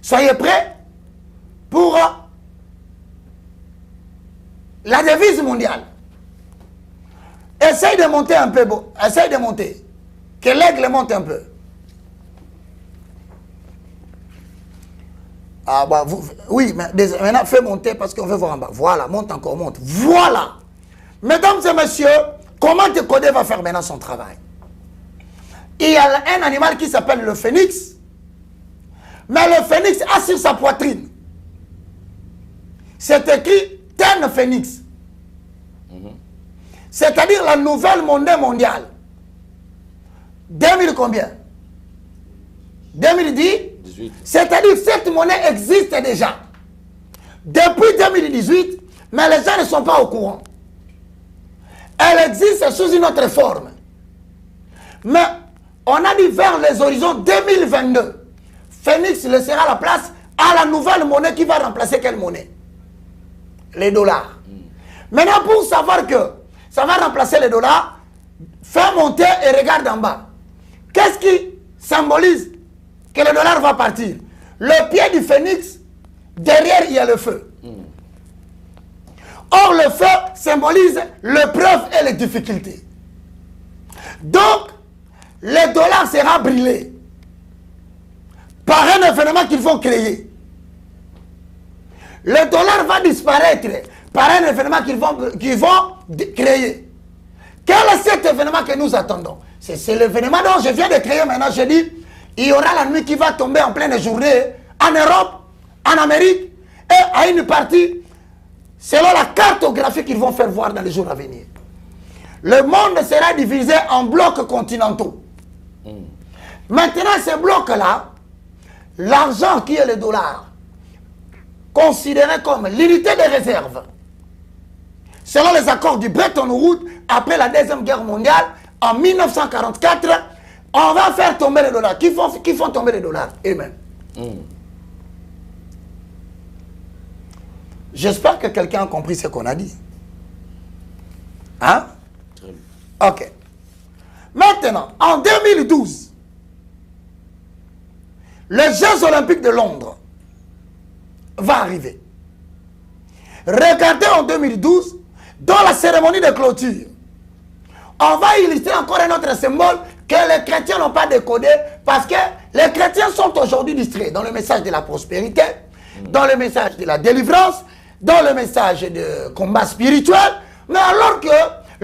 Soyez prêts pour la devise mondiale. Essaye de monter un peu. Essaye de monter. Que l'aigle monte un peu. Ah bah oui, mais maintenant fais monter parce qu'on veut voir en bas. Voilà, monte encore, monte. Voilà. Mesdames et messieurs, comment décoder va faire maintenant son travail? Il y a un animal qui s'appelle le phénix. Mais le phénix a sur sa poitrine, c'est écrit Ten Phoenix. C'est-à-dire la nouvelle monnaie mondiale. 2000 combien? 2010? 18. C'est-à-dire cette monnaie existe déjà. Depuis 2018, mais les gens ne sont pas au courant. Elle existe sous une autre forme. Mais on a dit vers les horizons 2022, Phoenix laissera la place à la nouvelle monnaie qui va remplacer quelle monnaie? Les dollars. Maintenant, pour savoir que ça va remplacer les dollars, fais monter et regarde en bas. Qu'est-ce qui symbolise que le dollar va partir? Le pied du phénix, derrière il y a le feu. Or, le feu symbolise l'épreuve et les difficultés. Donc, le dollar sera brûlé par un événement qu'ils vont créer. Le dollar va disparaître par un événement qu'ils vont créer. Quel est cet événement que nous attendons? C'est l'événement dont je viens de créer maintenant. Je dis, il y aura la nuit qui va tomber en pleine journée en Europe, en Amérique et à une partie selon la cartographie qu'ils vont faire voir dans les jours à venir. Le monde sera divisé en blocs continentaux. Maintenant, ces blocs-là, l'argent qui est le dollar, considéré comme l'unité de réserve, selon les accords du Bretton Woods, après la Deuxième Guerre mondiale, en 1944, on va faire tomber le dollar. Qui font tomber le dollar eux-mêmes. J'espère que quelqu'un a compris ce qu'on a dit. Hein? Ok. Maintenant, en 2012, les Jeux Olympiques de Londres vont arriver. Regardez en 2012, dans la cérémonie de clôture, on va illustrer encore un autre symbole que les chrétiens n'ont pas décodé parce que les chrétiens sont aujourd'hui distraits dans le message de la prospérité, dans le message de la délivrance, dans le message de combat spirituel, mais alors que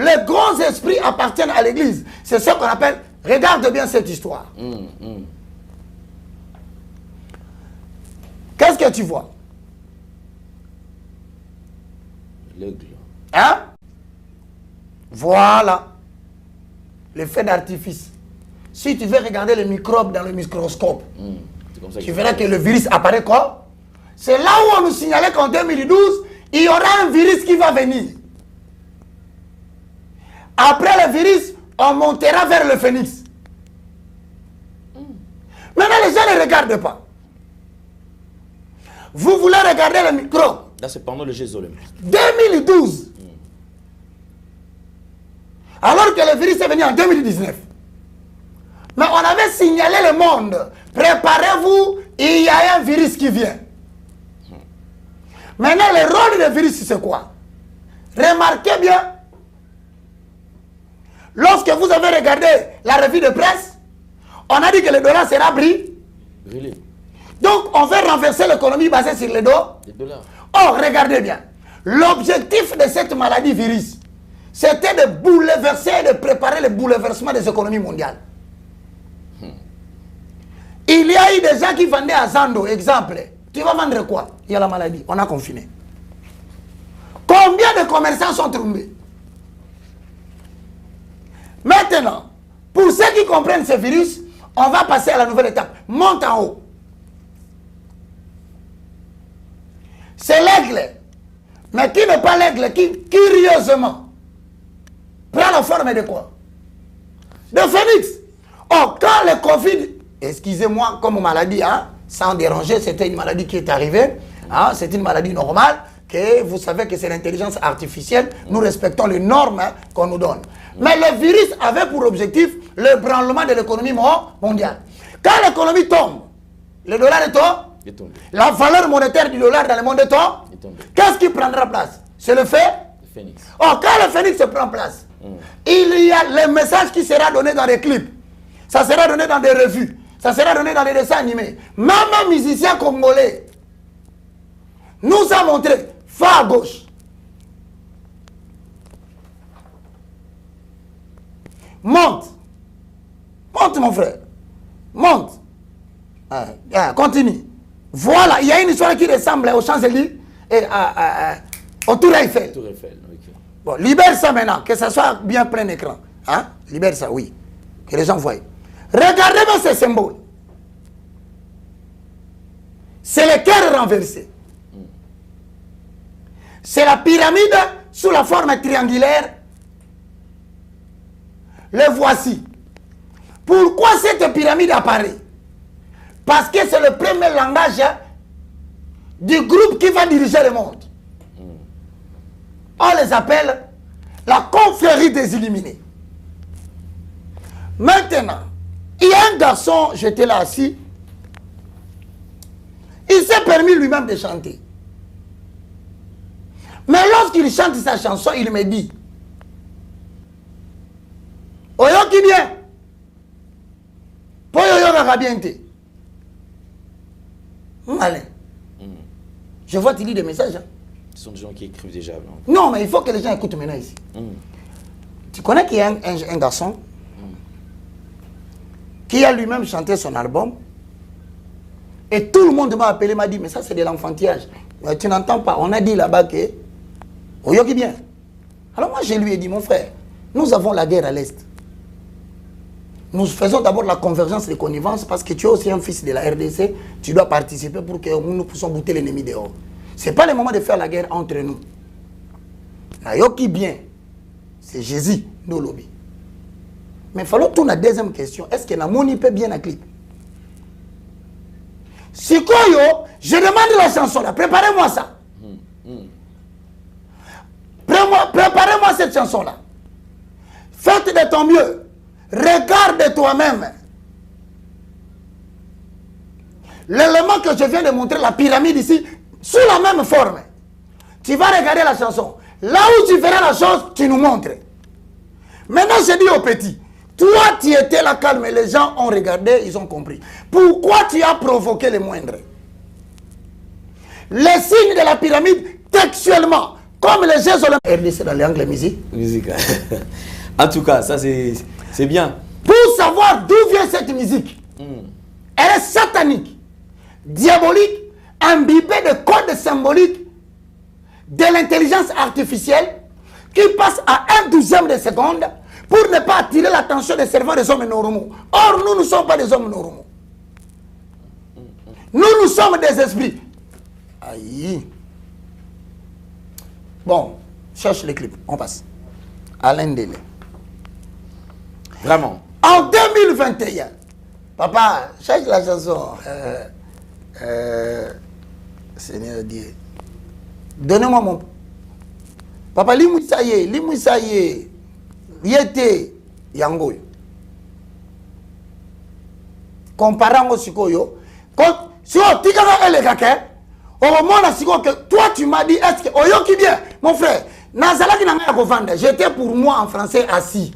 les grands esprits appartiennent à l'église. C'est ce qu'on appelle, regarde bien cette histoire. Qu'est-ce que tu vois? L'aigle. Hein? Voilà. Le feu d'artifice. Si tu veux regarder les microbes dans le microscope, tu verras que le virus apparaît quoi? C'est là où on nous signalait qu'en 2012, il y aura un virus qui va venir. Après le virus, on montera vers le phénix. Maintenant, les gens ne regardent pas. Vous voulez regarder le microbe? Là, c'est pendant le Jeux Olympiques. 2012. Alors que le virus est venu en 2019. Mais on avait signalé le monde. Préparez-vous, il y a un virus qui vient. Maintenant, le rôle du virus, c'est quoi? Remarquez bien. Lorsque vous avez regardé la revue de presse, on a dit que le dollar sera brillé. Donc, on veut renverser l'économie basée sur le dos. Or, regardez bien. L'objectif de cette maladie virus, c'était de bouleverser et de préparer le bouleversement des économies mondiales. Il y a eu des gens qui vendaient à Zando, exemple. Tu vas vendre quoi? Il y a la maladie, on a confiné. Combien de commerçants sont tombés? Maintenant, pour ceux qui comprennent ce virus, on va passer à la nouvelle étape. Monte en haut. C'est l'aigle. Mais qui n'est pas l'aigle, qui, curieusement, prend la forme de quoi? De phénix. Or, quand le Covid, excusez-moi, comme maladie, hein, sans déranger, c'était une maladie qui est arrivée, hein, c'est une maladie normale, que vous savez que c'est l'intelligence artificielle, nous respectons les normes hein, qu'on nous donne. Mais le virus avait pour objectif le branlement de l'économie mondiale. Quand l'économie tombe, le dollar est tombé. La valeur monétaire du dollar dans le monde est tombée. Qu'est-ce qui prendra place? C'est le fait phénix. Or, quand le phénix se prend place, il y a le message qui sera donné dans les clips. Ça sera donné dans des revues. Ça sera donné dans les dessins animés. Même un musicien congolais nous a montré, va à gauche. Monte. Monte, mon frère. Monte. Continue. Voilà, il y a une histoire qui ressemble aux Champs-Élysées et au Tour Eiffel. Bon, libère ça maintenant, que ça soit bien plein écran. Hein? Libère ça, oui. Que les gens voient. Regardez bien ces symboles. C'est le cœur renversé. C'est la pyramide sous la forme triangulaire. Le voici. Pourquoi cette pyramide apparaît? Parce que c'est le premier langage du groupe qui va diriger le monde. On les appelle la confrérie des illuminés. Maintenant, il y a un garçon, j'étais là assis, il s'est permis lui-même de chanter. Mais lorsqu'il chante sa chanson, il me dit, Oyo qui bien, Poyoyo Narabiente. Malin. Je vois qu'il lit des messages. Hein. Ce sont des gens qui écrivent déjà. Non, mais il faut que les gens écoutent maintenant ici. Tu connais qu'il y a un garçon qui a lui-même chanté son album et tout le monde m'a appelé, m'a dit, mais ça c'est de l'enfantillage. Tu n'entends pas, on a dit là-bas que Oyo qui bien. Alors moi je lui ai dit, mon frère, nous avons la guerre à l'Est. Nous faisons d'abord la convergence de connivence parce que tu es aussi un fils de la RDC, tu dois participer pour que nous puissions bouter l'ennemi dehors. Ce n'est pas le moment de faire la guerre entre nous. Nayoki bien, c'est Jésus, nous lobby. Mais il faut tourner à la deuxième question. Est-ce que la monnaie peut bien la clip? Si quoi, je demande la chanson là, préparez-moi ça. Préparez-moi cette chanson là. Faites de ton mieux. Regarde toi-même. L'élément que je viens de montrer, la pyramide ici, sous la même forme. Tu vas regarder la chanson. Là où tu verras la chose, tu nous montres. Maintenant, je dis aux petits, toi, tu étais là calme, les gens ont regardé, ils ont compris. Pourquoi tu as provoqué les moindres? Les signes de la pyramide, textuellement, comme les Jeux olympiques. RDC dans l'angle musique. Musique. En tout cas, ça c'est bien. Pour savoir d'où vient cette musique, elle est satanique, diabolique, imbibée de codes symboliques de l'intelligence artificielle qui passe à 1/12 de seconde pour ne pas attirer l'attention des servants des hommes normaux. Or, nous ne sommes pas des hommes normaux. Nous sommes des esprits. Aïe. Bon, cherche les clips, on passe. Alain Délé. Vraiment. En 2021, papa, cherche la chanson. Seigneur Dieu. Donnez-moi mon... Papa, limousaye, yete, yango. Comparant au sikoyo, si on tika le kake, au moment que toi tu m'as dit, est-ce que oyo qui bien, mon frère, Nazala qui n'a rien à vendre, j'étais pour moi en français assis.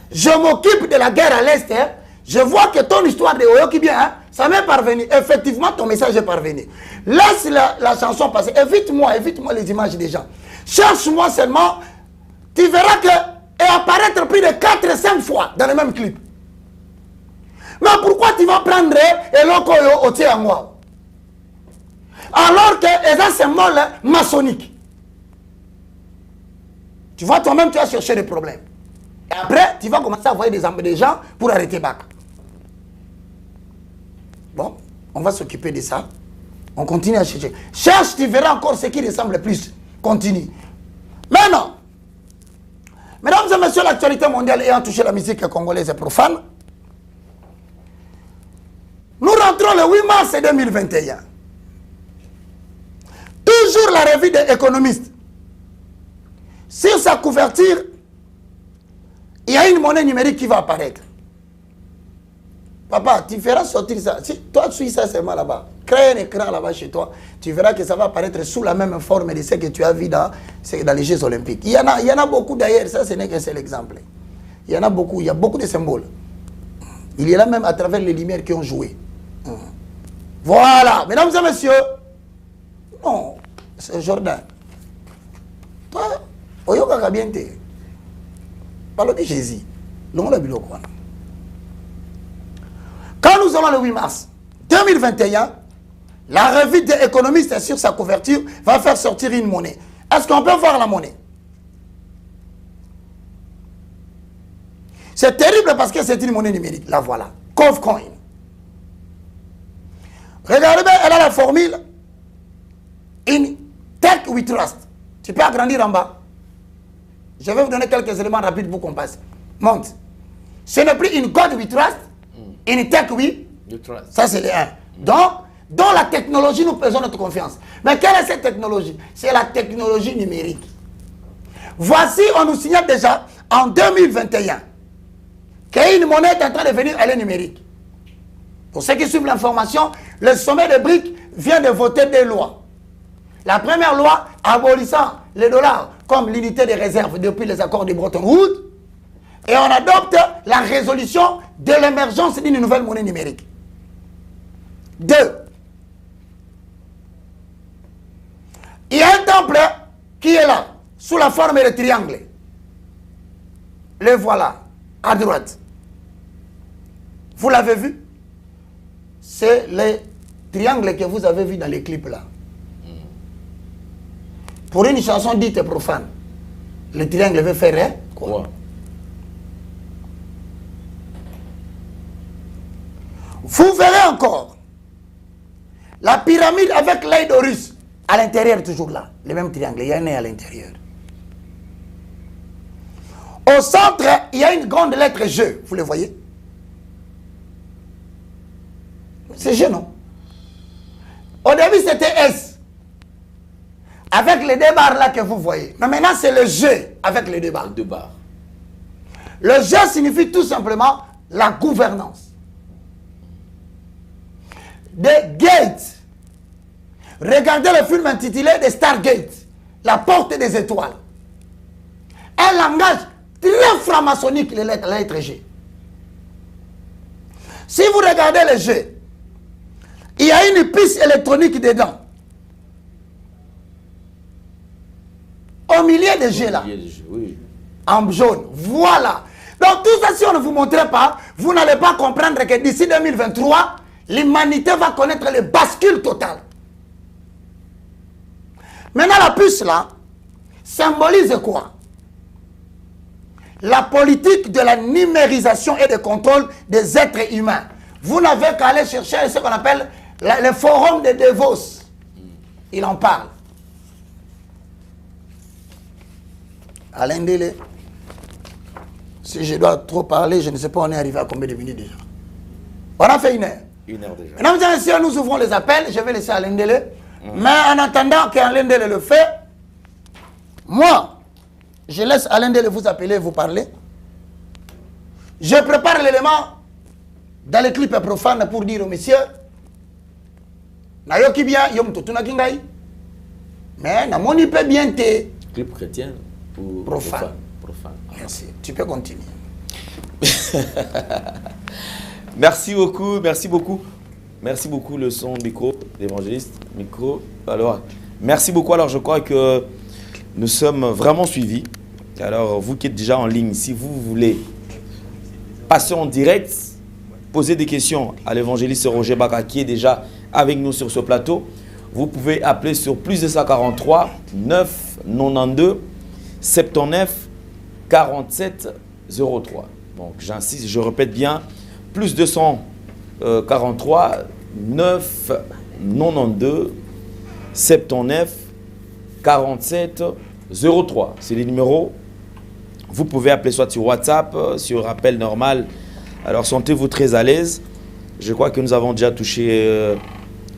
Je m'occupe de la guerre à l'Est. Hein. Je vois que ton histoire de Oyo qui bien, hein, ça m'est parvenu. Effectivement, ton message est parvenu. Laisse la chanson passer. Évite-moi les images des gens. Cherche-moi seulement. Tu verras que et apparaître plus de 4-5 fois dans le même clip. Mais pourquoi tu vas prendre Eloko au Tiangwa? Alors que c'est un symbole maçonnique. Tu vois, toi-même, tu as cherché des problèmes. Et après, tu vas commencer à envoyer des gens pour arrêter Bak. Bon, on va s'occuper de ça. On continue à chercher. Cherche, tu verras encore ce qui ressemble le plus. Continue. Maintenant, mesdames et messieurs, l'actualité mondiale ayant touché la musique congolaise et profane, nous rentrons le 8 mars 2021. Toujours la revue des économistes. Sur sa couverture, il y a une monnaie numérique qui va apparaître. Papa, tu feras sortir ça. Si toi, tu suis ça seulement là-bas. Crée un écran là-bas chez toi. Tu verras que ça va apparaître sous la même forme de ce que tu as vu dans les Jeux olympiques. Il y en a beaucoup d'ailleurs. Ça, ce n'est qu'un seul exemple. Il y en a beaucoup. Il y a beaucoup de symboles. Il y en a même à travers les lumières qui ont joué. Voilà. Mesdames et messieurs. Non. C'est Jordan. Toi, Oyoka bien te. Parlons de Jésus. Quand nous allons le 8 mars 2021, la revue des économistes sur sa couverture va faire sortir une monnaie. Est-ce qu'on peut voir la monnaie? C'est terrible parce que c'est une monnaie numérique. La voilà. Covcoin. Regardez bien, elle a la formule in tech we trust. Tu peux agrandir en bas. Je vais vous donner quelques éléments rapides pour qu'on passe. Monte. Ce n'est plus une God we trust, une tech we trust. Ça, c'est le 1. Donc, dans la technologie, nous faisons notre confiance. Mais quelle est cette technologie? C'est la technologie numérique. Voici, on nous signale déjà en 2021 qu'une monnaie est en train de devenir, elle est numérique. Pour ceux qui suivent l'information, le sommet de BRICS vient de voter des lois. La première loi abolissant le dollar comme l'unité de réserve depuis les accords de Bretton Woods. Et on adopte la résolution de l'émergence d'une nouvelle monnaie numérique. 2. Il y a un temple qui est là, sous la forme de triangle. Le voilà, à droite. Vous l'avez vu? C'est le triangle que vous avez vu dans les clips là. Pour une chanson dite profane, le triangle veut faire quoi? Vous verrez encore la pyramide avec l'œil d'Horus. À l'intérieur, toujours là. Le même triangle. Il y a un nez à l'intérieur. Au centre, il y a une grande lettre G. Vous le voyez? C'est G, non? Au début, c'était S. Avec les deux barres là que vous voyez. Mais maintenant, c'est le G avec les deux barres. Deux barres. Le G signifie tout simplement la gouvernance. Des gates. Regardez le film intitulé The Stargate, la porte des étoiles. Un langage très franc-maçonnique, la lettre G. Si vous regardez le G, il y a une piste électronique dedans. Au milieu des G là. Oui. En jaune. Voilà. Donc tout ça, si on ne vous montrait pas, vous n'allez pas comprendre que d'ici 2023, l'humanité va connaître le bascule total. Maintenant, la puce là symbolise quoi? La politique de la numérisation et de contrôle des êtres humains. Vous n'avez qu'à aller chercher ce qu'on appelle le forum de Davos. Il en parle. Alain Délé. Si je dois trop parler, je ne sais pas, on est arrivé à combien de minutes déjà? On a fait 1 heure. 1 heure déjà. Mesdames et messieurs, nous ouvrons les appels. Je vais laisser Alain Délé. Mais en attendant qu'Alain Délé le fait, moi, je laisse Alain Délé vous appeler et vous parler. Je prépare l'élément dans les clips profanes pour dire aux messieurs, Nayoki bien, yom totuna kingai. Mais namoni peut bien te. Clip chrétien ou Profane. Profane. Merci. Tu peux continuer. Merci beaucoup, merci beaucoup. Merci beaucoup le son micro, l'évangéliste, micro. Alors, merci beaucoup. Alors, je crois que nous sommes vraiment suivis. Alors, vous qui êtes déjà en ligne, si vous voulez passer en direct, poser des questions à l'évangéliste Roger Baka qui est déjà avec nous sur ce plateau, vous pouvez appeler sur plus de 143 9 92 79 47 03. Donc, j'insiste, je répète bien, plus 243 9 92 79 47 03. C'est les numéros. Vous pouvez appeler soit sur WhatsApp, sur appel normal. Alors sentez-vous très à l'aise. Je crois que nous avons déjà touché,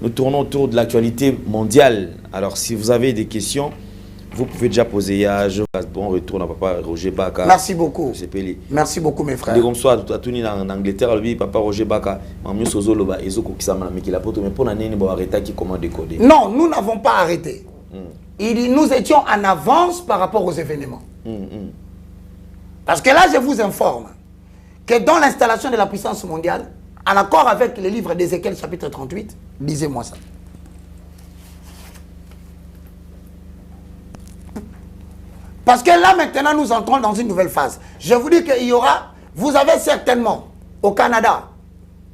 nous tournons autour de l'actualité mondiale. Alors si vous avez des questions, vous pouvez déjà poser. Je bon retour à papa Roger Baka. Merci beaucoup. Merci beaucoup mes frères. Comme ça, tu as tout en Angleterre, lui, papa Roger Baka, mamie Sozoloba, Ezoko Kisama, mais qui l'a porté, mais pour l'année, il va arrêter qui comment décoder. Non, nous n'avons pas arrêté. Nous étions en avance par rapport aux événements. Parce que là, je vous informe que dans l'installation de la puissance mondiale, en accord avec le livre d'Ézéchiel chapitre 38, lisez-moi ça. Parce que là, maintenant, nous entrons dans une nouvelle phase. Je vous dis qu'il y aura, vous avez certainement au Canada,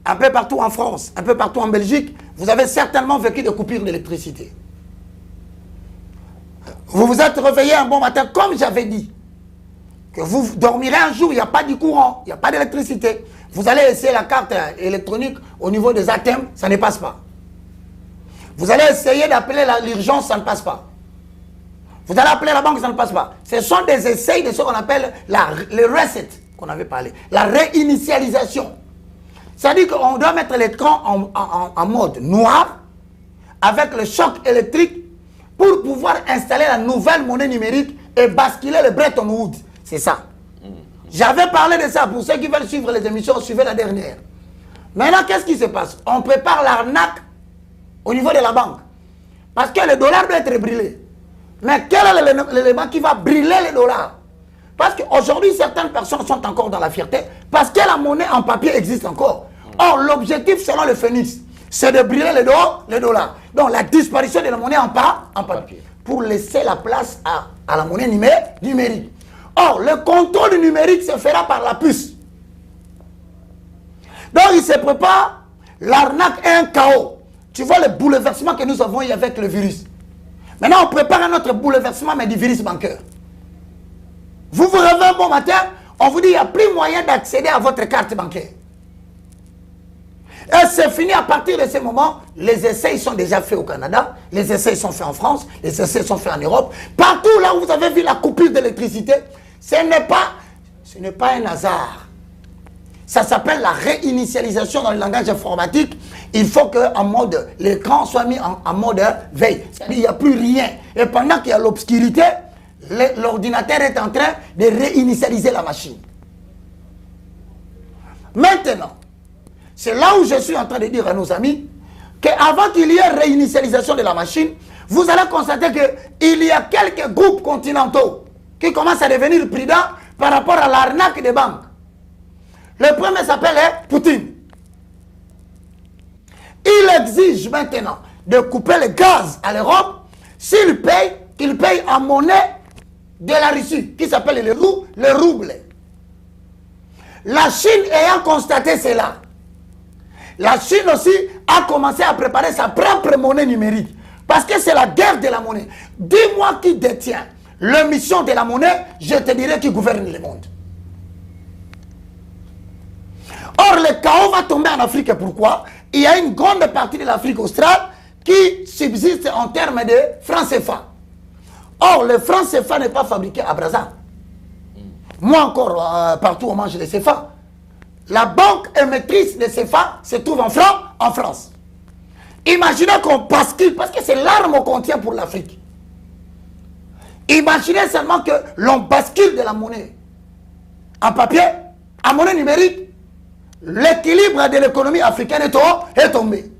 un peu partout en France, un peu partout en Belgique, vous avez certainement vécu des coupures d'électricité. Vous vous êtes réveillé un bon matin, comme j'avais dit, que vous dormirez un jour, il n'y a pas de courant, il n'y a pas d'électricité. Vous allez essayer la carte électronique au niveau des ATM, ça ne passe pas. Vous allez essayer d'appeler l'urgence, ça ne passe pas. Vous allez appeler la banque, ça ne passe pas. Ce sont des essais de ce qu'on appelle le reset, qu'on avait parlé. La réinitialisation. C'est-à-dire qu'on doit mettre l'écran en mode noir, avec le choc électrique, pour pouvoir installer la nouvelle monnaie numérique et basculer le Bretton Woods. C'est ça. J'avais parlé de ça. Pour ceux qui veulent suivre les émissions, suivez la dernière. Maintenant, qu'est-ce qui se passe? On prépare l'arnaque au niveau de la banque. Parce que le dollar doit être brûlé. Mais quel est l'élément qui va brûler le dollar? Parce qu'aujourd'hui, certaines personnes sont encore dans la fierté parce que la monnaie en papier existe encore. Or, l'objectif, selon le Phoenix, c'est de brûler le dollar. Donc, la disparition de la monnaie en papier. Pour laisser la place à la monnaie numérique. Or, le contrôle numérique se fera par la puce. Donc, il se prépare, l'arnaque est un chaos. Tu vois le bouleversement que nous avons eu avec le virus. Maintenant, on prépare un autre bouleversement, mais du virus bancaire. Vous vous réveillez un bon matin, on vous dit qu'il n'y a plus moyen d'accéder à votre carte bancaire. Et c'est fini à partir de ce moment. Les essais sont déjà faits au Canada, les essais sont faits en France, les essais sont faits en Europe. Partout là où vous avez vu la coupure d'électricité, ce n'est pas un hasard. Ça s'appelle la réinitialisation dans le langage informatique. Il faut que l'écran soit mis en mode veille. C'est-à-dire qu'il n'y a plus rien. Et pendant qu'il y a l'obscurité, l'ordinateur est en train de réinitialiser la machine. Maintenant, c'est là où je suis en train de dire à nos amis qu'avant qu'il y ait réinitialisation de la machine, vous allez constater qu'il y a quelques groupes continentaux qui commencent à devenir prudents par rapport à l'arnaque des banques. Le premier s'appelle Poutine. Il exige maintenant de couper le gaz à l'Europe s'il paye, qu'il paye en monnaie de la Russie, qui s'appelle le rouble. La Chine ayant constaté cela, la Chine aussi a commencé à préparer sa propre monnaie numérique. Parce que c'est la guerre de la monnaie. Dis-moi qui détient l'émission de la monnaie, je te dirai qui gouverne le monde. Or, le chaos va tomber en Afrique. Pourquoi? Il y a une grande partie de l'Afrique australe qui subsiste en termes de francs CFA. Or, le franc CFA n'est pas fabriqué à Brazza. Moi encore, partout où on mange les CFA. La banque émettrice de CFA se trouve en France. Imaginez qu'on bascule, parce que c'est l'arme qu'on tient pour l'Afrique. Imaginez seulement que l'on bascule de la monnaie en papier à monnaie numérique. L'équilibre de l'économie africaine est tombé.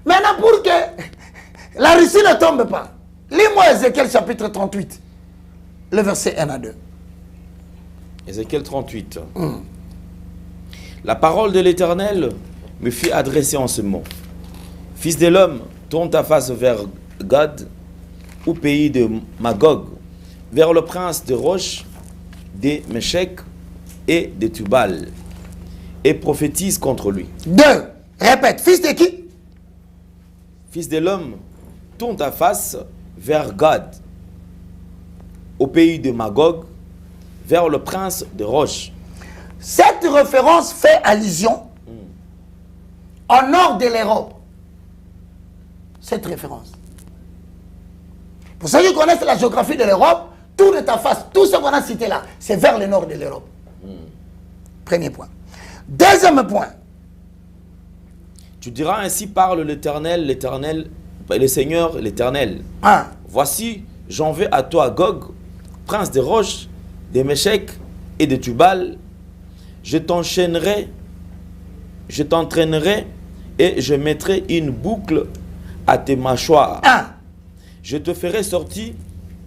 Maintenant, pour que la Russie ne tombe pas, lis-moi Ézéchiel chapitre 38, le verset 1 à 2. Ézéchiel 38. La parole de l'Éternel me fut adressée en ce mot. Fils de l'homme, tourne ta face vers Gad, au pays de Magog, vers le prince de Roche, des Méchec et de Tubal, et prophétise contre lui. 2. Répète, fils de qui? Fils de l'homme, tourne ta face vers Gad, au pays de Magog, vers le prince de Roche. Cette référence fait allusion au nord de l'Europe. Cette référence. Pour ceux qui connaissent la géographie de l'Europe, tourne ta face, tout ce qu'on a cité là, c'est vers le nord de l'Europe. Premier point. Deuxième point. Tu diras ainsi parle l'Éternel, l'Éternel, le Seigneur, l'Éternel. Voici, j'en vais à toi, Gog, prince des roches, des Méchec et de Tubal. Je t'entraînerai et je mettrai une boucle à tes mâchoires. Je te ferai sortir,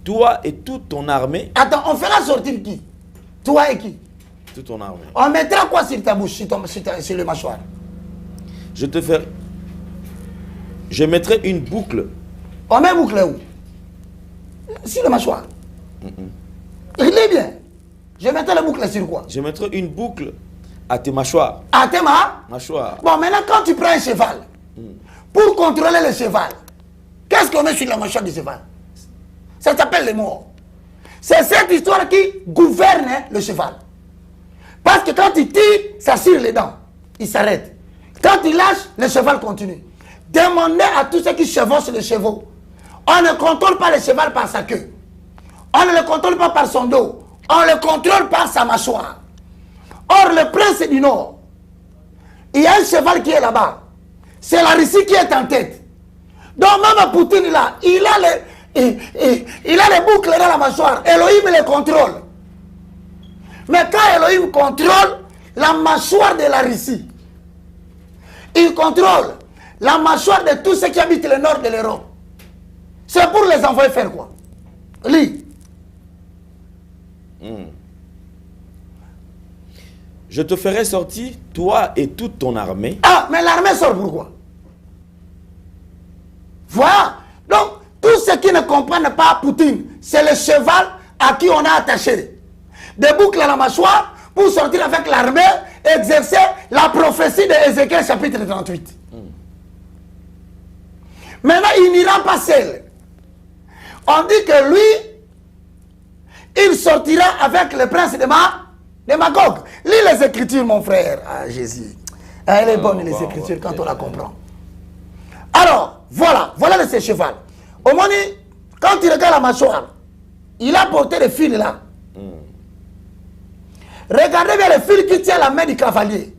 toi et toute ton armée. Attends, on fera sortir qui? Toi et qui? Toute ton armée. On mettra quoi sur ta bouche, sur le mâchoire? Je mettrai une boucle. On met boucle où? Sur le mâchoire. Il est bien. Je mettrai la boucle sur quoi? Je mettrai une boucle à tes mâchoires. À tes mâchoires. Bon, maintenant, quand tu prends un cheval, pour contrôler le cheval, qu'est-ce qu'on met sur la mâchoire du cheval? Ça s'appelle les morts. C'est cette histoire qui gouverne le cheval. Parce que quand il tire, ça serre les dents. Il s'arrête. Quand il lâche, le cheval continue. Demandez à tous ceux qui chevauchent les chevaux. On ne contrôle pas le cheval par sa queue. On ne le contrôle pas par son dos. On le contrôle par sa mâchoire. Or, le prince du Nord, il y a un cheval qui est là-bas. C'est la Russie qui est en tête. Donc, même Poutine, là, il a les boucles dans la mâchoire. Elohim les contrôle. Mais quand Elohim contrôle la mâchoire de la Russie, il contrôle la mâchoire de tous ceux qui habitent le nord de l'Europe. C'est pour les envoyer faire quoi? Lis. Je te ferai sortir, toi et toute ton armée. Mais l'armée sort pourquoi? Voilà. Donc, tous ceux qui ne comprennent pas Poutine, c'est le cheval à qui on a attaché des boucles à la mâchoire pour sortir avec l'armée, exercer la prophétie de Ézéchiel chapitre 38. Maintenant, il n'ira pas seul. On dit que lui, il sortira avec le prince de Magog. Lis les Écritures, mon frère. Jésus. Elle est bonne, les Écritures, quand on la comprend. Alors, voilà de ce cheval. Au moment quand il regarde la mâchoire, il a porté le fil là. Regardez bien le fil qui tient la main du cavalier.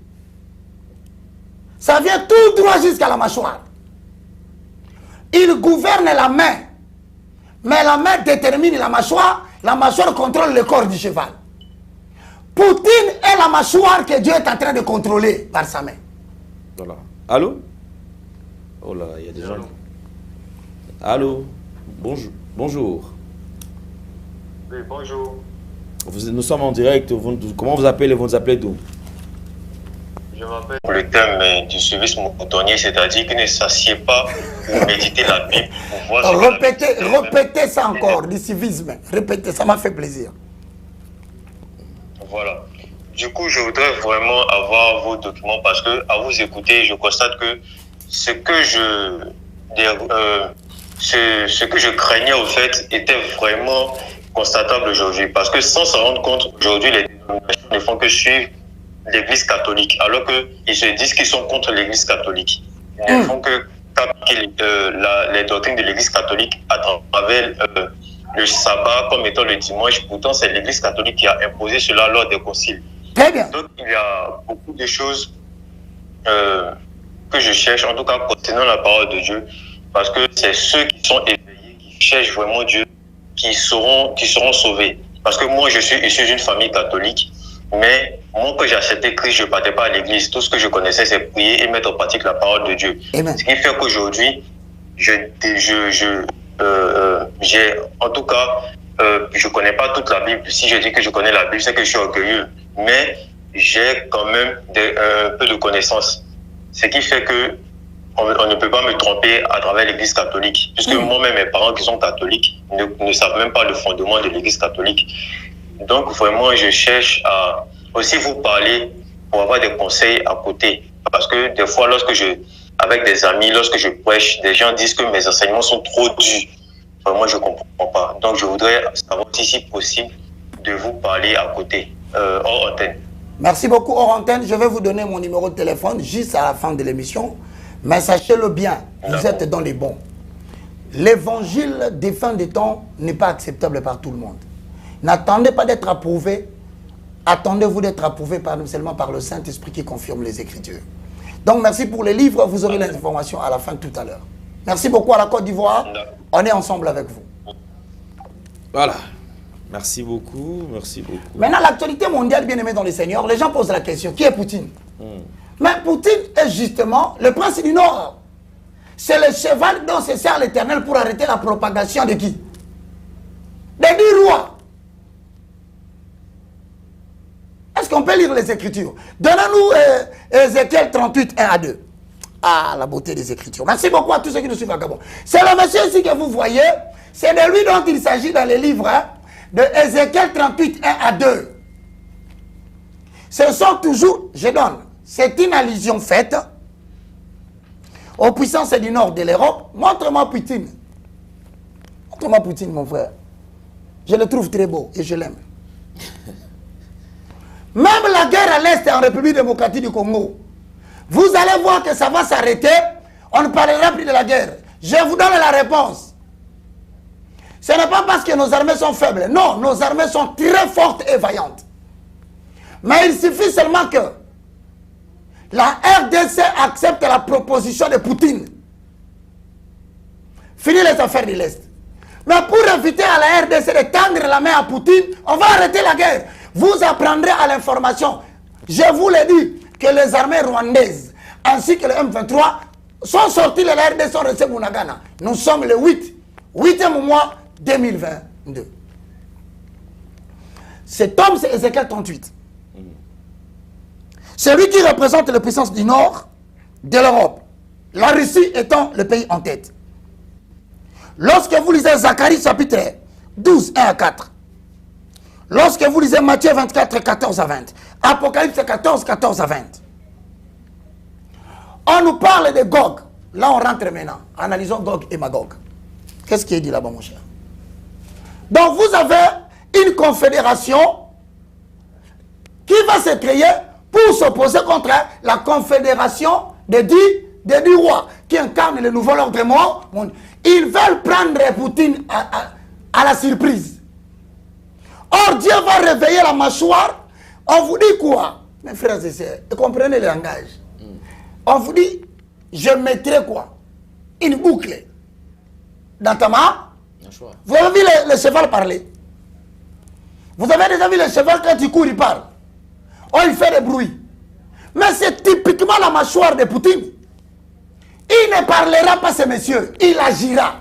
Ça vient tout droit jusqu'à la mâchoire. Il gouverne la main. Mais la main détermine la mâchoire contrôle le corps du cheval. Poutine est la mâchoire que Dieu est en train de contrôler par sa main. Voilà. Allô? Oh là, il y a des gens. Allô? Bonjour. Bonjour. Oui, bonjour. Nous sommes en direct. Comment vous appelez? Vous nous appelez d'où? Je m'appelle. Le thème du service moutonnier, c'est-à-dire qu'il ne s'assied pas pour méditer la Bible, pour voir répétez ça encore, du civisme. Répétez, ça m'a fait plaisir. Voilà. Du coup, je voudrais vraiment avoir vos documents parce que, à vous écouter, je constate que ce que je craignais au fait était vraiment constatable aujourd'hui. Parce que sans s'en rendre compte, aujourd'hui, les dénominations ne font que suivre l'Église catholique, alors qu'ils se disent qu'ils sont contre l'Église catholique. Ils ne font que appliquer les doctrines de l'Église catholique à travers le sabbat comme étant le dimanche. Pourtant, c'est l'Église catholique qui a imposé cela lors des conciles. Très bien. Donc, il y a beaucoup de choses que je cherche, en tout cas concernant la parole de Dieu, parce que c'est ceux qui sont éveillés, qui cherchent vraiment Dieu, qui seront sauvés. Parce que moi, je suis issu d'une famille catholique, mais moi, quand j'ai accepté Christ, je ne partais pas à l'église. Tout ce que je connaissais, c'est prier et mettre en pratique la parole de Dieu. Amen. Ce qui fait qu'aujourd'hui, j'ai, en tout cas, je ne connais pas toute la Bible. Si je dis que je connais la Bible, c'est que je suis orgueilleux. Mais j'ai quand même un peu de connaissances. Ce qui fait que on ne peut pas me tromper à travers l'église catholique. Puisque moi-même, mes parents qui sont catholiques ne savent même pas le fondement de l'église catholique. Donc, vraiment, je cherche à aussi vous parler pour avoir des conseils à côté. Parce que des fois, avec des amis, lorsque je prêche, des gens disent que mes enseignements sont trop durs. Vraiment, je ne comprends pas. Donc, je voudrais savoir si possible de vous parler à côté, hors antenne. Merci beaucoup, hors antenne. Je vais vous donner mon numéro de téléphone juste à la fin de l'émission. Mais sachez-le bien, vous êtes dans les bons. L'évangile des fins des temps n'est pas acceptable par tout le monde. N'attendez pas d'être approuvé. Attendez-vous d'être approuvé seulement par le Saint-Esprit qui confirme les Écritures. Donc, merci pour les livres. Vous aurez les informations à la fin tout à l'heure. Merci beaucoup à la Côte d'Ivoire. On est ensemble avec vous. Voilà. Merci beaucoup. Merci beaucoup. Maintenant, l'actualité mondiale, bien aimée dans les seigneurs, les gens posent la question, qui est Poutine? Mais Poutine est justement le prince du Nord. C'est le cheval dont se sert l'Éternel pour arrêter la propagation de qui? Des 10 rois. Est-ce qu'on peut lire les Écritures? Donnez-nous Ézéchiel 38, 1 à 2. Ah, la beauté des Écritures. Merci beaucoup à tous ceux qui nous suivent à Gabon. C'est le monsieur ici que vous voyez. C'est de lui dont il s'agit dans les livres de Ézéchiel 38, 1 à 2. Ce sont toujours, je donne, c'est une allusion faite aux puissances du nord de l'Europe. Montre-moi Poutine. Montre-moi Poutine, mon frère. Je le trouve très beau et je l'aime. Même la guerre à l'Est en République démocratique du Congo, vous allez voir que ça va s'arrêter. On ne parlera plus de la guerre. Je vous donne la réponse. Ce n'est pas parce que nos armées sont faibles. Non, nos armées sont très fortes et vaillantes. Mais il suffit seulement que la RDC accepte la proposition de Poutine. Fini les affaires de l'Est. Mais pour éviter à la RDC de tendre la main à Poutine, on va arrêter la guerre. Vous apprendrez à l'information. Je vous l'ai dit que les armées rwandaises ainsi que le M23 sont sortis de la RDC, sont restés Bunagana. Nous sommes le 8e mois 2022. Cet homme, c'est Ézéchiel 38. C'est lui qui représente les puissances du nord de l'Europe. La Russie étant le pays en tête. Lorsque vous lisez Zacharie chapitre 12, 1 à 4. Lorsque vous lisez Matthieu 24, 14 à 20. Apocalypse 14, 14 à 20. On nous parle de Gog. Là, on rentre maintenant. Analysons Gog et Magog. Qu'est-ce qui est dit là-bas, mon cher? Donc, vous avez une confédération qui va se créer pour pour s'opposer contre la confédération des 10 rois qui incarnent le nouvel ordre mondial. Ils veulent prendre Poutine à la surprise. Or, Dieu va réveiller la mâchoire. On vous dit quoi, mes frères et sœurs? Comprenez le langage. On vous dit, je mettrai quoi? Une boucle dans ta main. Vous avez vu le cheval parler? Vous avez déjà vu le cheval quand il court, il parle? Oh, il fait des bruits. Mais c'est typiquement la mâchoire de Poutine. Il ne parlera pas, ce monsieur. Il agira.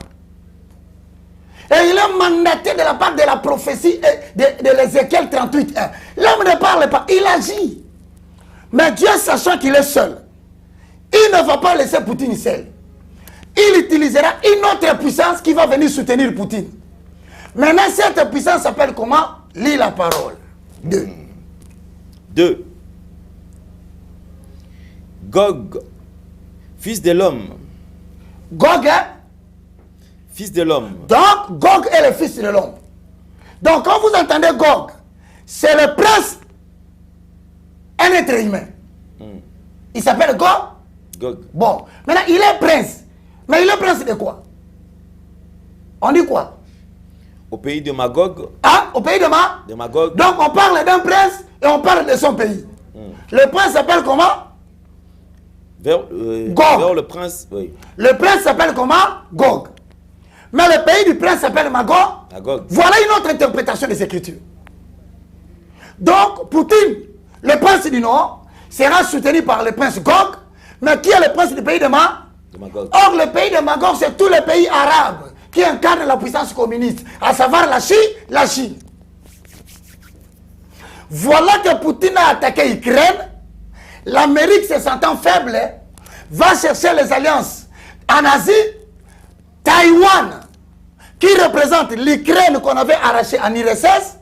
Et il est mandaté de la part de la prophétie de l'Ézéchiel 38.1. L'homme ne parle pas, il agit. Mais Dieu, sachant qu'il est seul, il ne va pas laisser Poutine seul. Il utilisera une autre puissance qui va venir soutenir Poutine. Maintenant, cette puissance s'appelle comment? Lis la parole. 2. Gog, fils de l'homme. Gog, hein? Fils de l'homme. Donc, Gog est le fils de l'homme. Donc, quand vous entendez Gog, c'est le prince, un être humain. Il s'appelle Gog. Bon, maintenant, il est prince. Mais il est prince de quoi? On dit quoi? Au pays de Magog. Ah, au pays de Magog. Donc, on parle d'un prince et on parle de son pays. Le prince s'appelle comment? Vers le prince, oui. Le prince s'appelle comment? Gog. Mais le pays du prince s'appelle Magog. Voilà une autre interprétation des Écritures. Donc, Poutine, le prince du Nord, sera soutenu par le prince Gog. Mais qui est le prince du pays de Magog? Or, le pays de Magog, c'est tous les pays arabes qui incarnent la puissance communiste, à savoir la Chine. Voilà que Poutine a attaqué l'Ukraine. L'Amérique, se sentant faible, va chercher les alliances en Asie. Taïwan, qui représente l'Ukraine qu'on avait arrachée en URSS.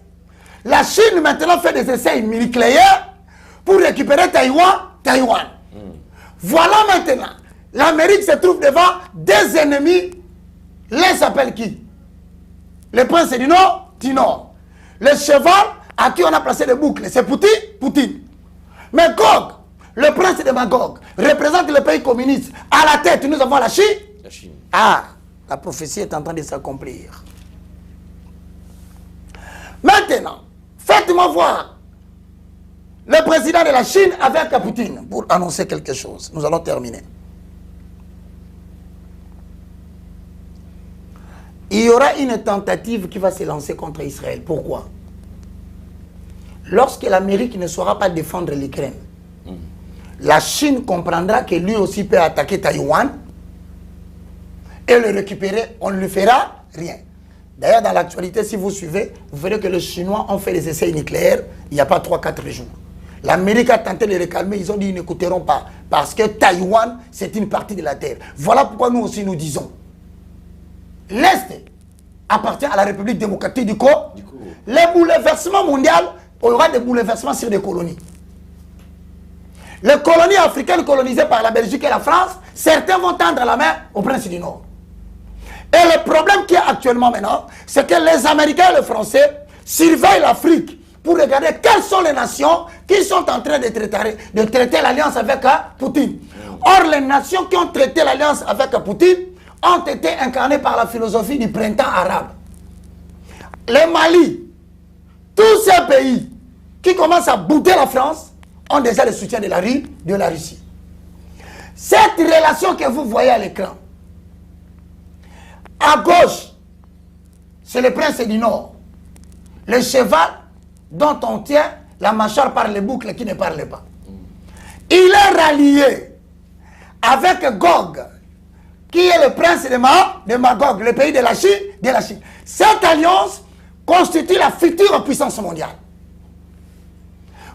La Chine maintenant fait des essais nucléaires pour récupérer Taïwan. Voilà maintenant. L'Amérique se trouve devant des ennemis. L'un s'appelle qui? Le prince du Nord. Le cheval à qui on a placé des boucles, c'est Poutine. Mais Gog, le prince de Magog, représente le pays communiste. À la tête, nous avons la Chine. Ah, la prophétie est en train de s'accomplir. Maintenant, faites-moi voir le président de la Chine avec Poutine pour annoncer quelque chose. Nous allons terminer. Il y aura une tentative qui va se lancer contre Israël. Pourquoi? Lorsque l'Amérique ne saura pas défendre l'Ukraine, la Chine comprendra que lui aussi peut attaquer Taïwan et le récupérer. On ne lui fera rien. D'ailleurs, dans l'actualité, si vous suivez, vous verrez que les Chinois ont fait des essais nucléaires il n'y a pas 3-4 jours. L'Amérique a tenté de les calmer, ils ont dit qu'ils n'écouteront pas. Parce que Taïwan, c'est une partie de la Terre. Voilà pourquoi nous aussi nous disons, l'Est appartient à la République démocratique du Congo. Les bouleversements mondiaux, il y aura des bouleversements sur des colonies. Les colonies africaines colonisées par la Belgique et la France, certains vont tendre la main au prince du Nord. Et le problème qu'il y a actuellement maintenant, c'est que les Américains et les Français surveillent l'Afrique pour regarder quelles sont les nations qui sont en train de traiter l'alliance avec Poutine. Or, les nations qui ont traité l'alliance avec Poutine ont été incarnées par la philosophie du printemps arabe. Le Mali, tous ces pays qui commencent à bouder la France ont déjà le soutien de la Russie. Cette relation que vous voyez à l'écran, à gauche, c'est le prince du Nord. Le cheval dont on tient la mâchoire par les boucles qui ne parlent pas. Il est rallié avec Gog, qui est le prince de Magog, le pays de la Chine. Cette alliance constitue la future puissance mondiale.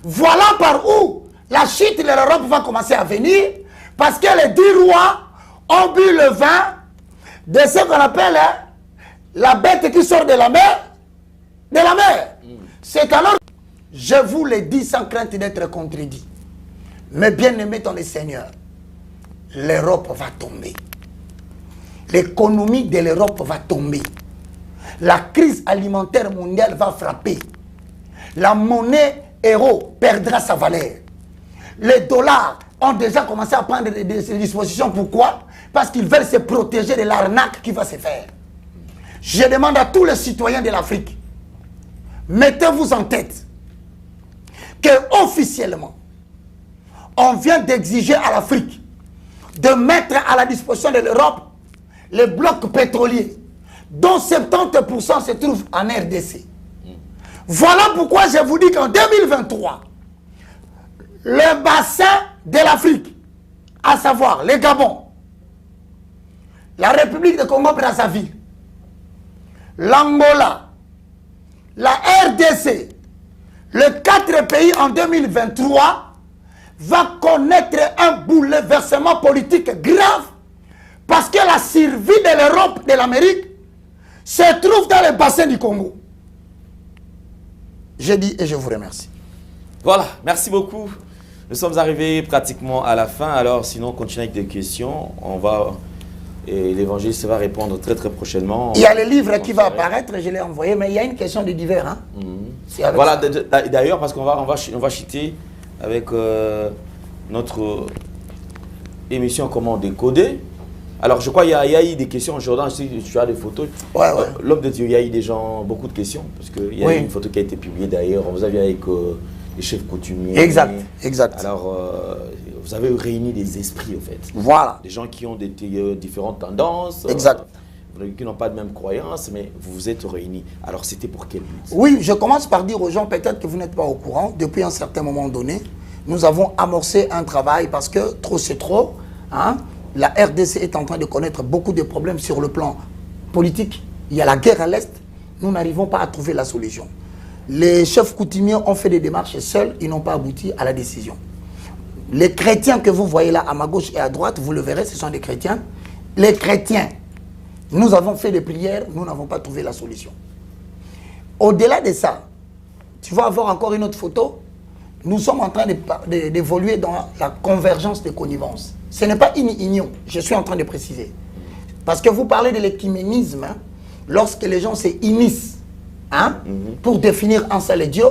Voilà par où la chute de l'Europe va commencer à venir, parce que les 10 rois ont bu le vin de ce qu'on appelle la bête qui sort de la mer. C'est alors, je vous le dis sans crainte d'être contredit, mais bien aimé dans le Seigneur, l'Europe va tomber. L'économie de l'Europe va tomber. La crise alimentaire mondiale va frapper. La monnaie euro perdra sa valeur. les dollars ont déjà commencé à prendre des dispositions. Pourquoi? Parce qu'ils veulent se protéger de l'arnaque qui va se faire. Je demande à tous les citoyens de l'Afrique, mettez-vous en tête que officiellement, on vient d'exiger à l'Afrique de mettre à la disposition de l'Europe les blocs pétroliers, dont 70% se trouvent en RDC. Voilà pourquoi je vous dis qu'en 2023, le bassin de l'Afrique, à savoir le Gabon, la République de Congo-Brazzaville, l'Angola, la RDC, les 4 pays en 2023 va connaître un bouleversement politique grave parce que la survie de l'Europe, de l'Amérique, se trouve dans le bassin du Congo. Je dis et je vous remercie. Voilà, merci beaucoup. Nous sommes arrivés pratiquement à la fin. Alors, sinon, on continue avec des questions. On va... Et l'évangéliste va répondre très très prochainement. Il y a le livre qui va apparaître, je l'ai envoyé, mais il y a une question de divers. Hein? Voilà, d'ailleurs, parce qu'on va chuter avec notre émission Comment décoder. Alors, je crois qu'il y a eu des questions aujourd'hui, si tu as des photos. Ouais. L'homme de Dieu, il y a eu des gens, beaucoup de questions, parce qu'il y a eu une photo qui a été publiée d'ailleurs. Vous avez avec les chefs coutumiers. Exact. Alors, vous avez réuni des esprits, en fait. Voilà. Des gens qui ont des différentes tendances. Exact. Qui n'ont pas de même croyance, mais vous vous êtes réunis. Alors, c'était pour quel but? Oui, je commence par dire aux gens, peut-être que vous n'êtes pas au courant, depuis un certain moment donné, nous avons amorcé un travail parce que trop c'est trop. Hein? La RDC est en train de connaître beaucoup de problèmes sur le plan politique. Il y a la guerre à l'Est. Nous n'arrivons pas à trouver la solution. Les chefs coutumiers ont fait des démarches seuls, ils n'ont pas abouti à la décision. Les chrétiens que vous voyez là, à ma gauche et à droite, vous le verrez, ce sont des chrétiens. Les chrétiens, nous avons fait des prières, nous n'avons pas trouvé la solution. Au-delà de ça, tu vas avoir encore une autre photo. Nous sommes en train d'évoluer dans la convergence des connivences. Ce n'est pas une union, je suis en train de préciser. Parce que vous parlez de l'écuménisme, hein, lorsque les gens se unissent hein, pour définir un seul Dieu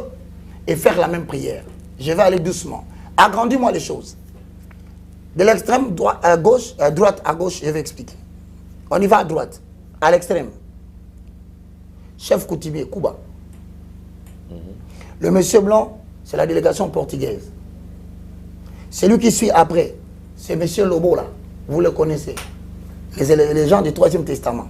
et faire la même prière. Je vais aller doucement. Agrandis-moi les choses. De l'extrême droite à gauche, je vais expliquer. On y va à droite, à l'extrême. Chef coutumier, Cuba. Le monsieur blanc, c'est la délégation portugaise. Celui qui suit après, c'est monsieur Lobo là. Vous le connaissez. Les gens du 3e Testament.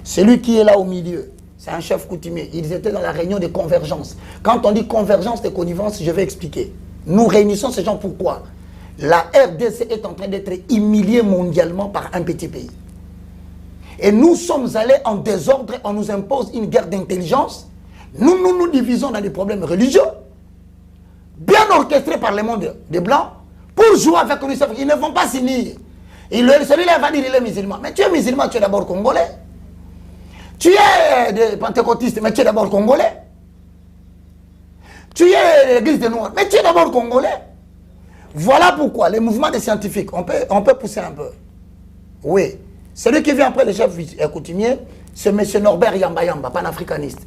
Celui qui est là au milieu, c'est un chef coutumier. Ils étaient dans la réunion de convergence. Quand on dit convergence de connivence, je vais expliquer. Nous réunissons ces gens pourquoi? La RDC est en train d'être humiliée mondialement par un petit pays. Et nous sommes allés en désordre, on nous impose une guerre d'intelligence. Nous divisons dans des problèmes religieux, bien orchestrés par le monde des Blancs, pour jouer avec nous. Ils ne vont pas signer. Celui-là va dire qu'il est musulman. Mais tu es musulman, tu es d'abord congolais. Tu es pentecôtiste, mais tu es d'abord congolais. Tu es l'église des Noirs, mais tu es d'abord congolais. Voilà pourquoi les mouvements des scientifiques, on peut pousser un peu. Oui. Celui qui vient après le chef coutumier, c'est M. Norbert Yamba Yamba, panafricaniste.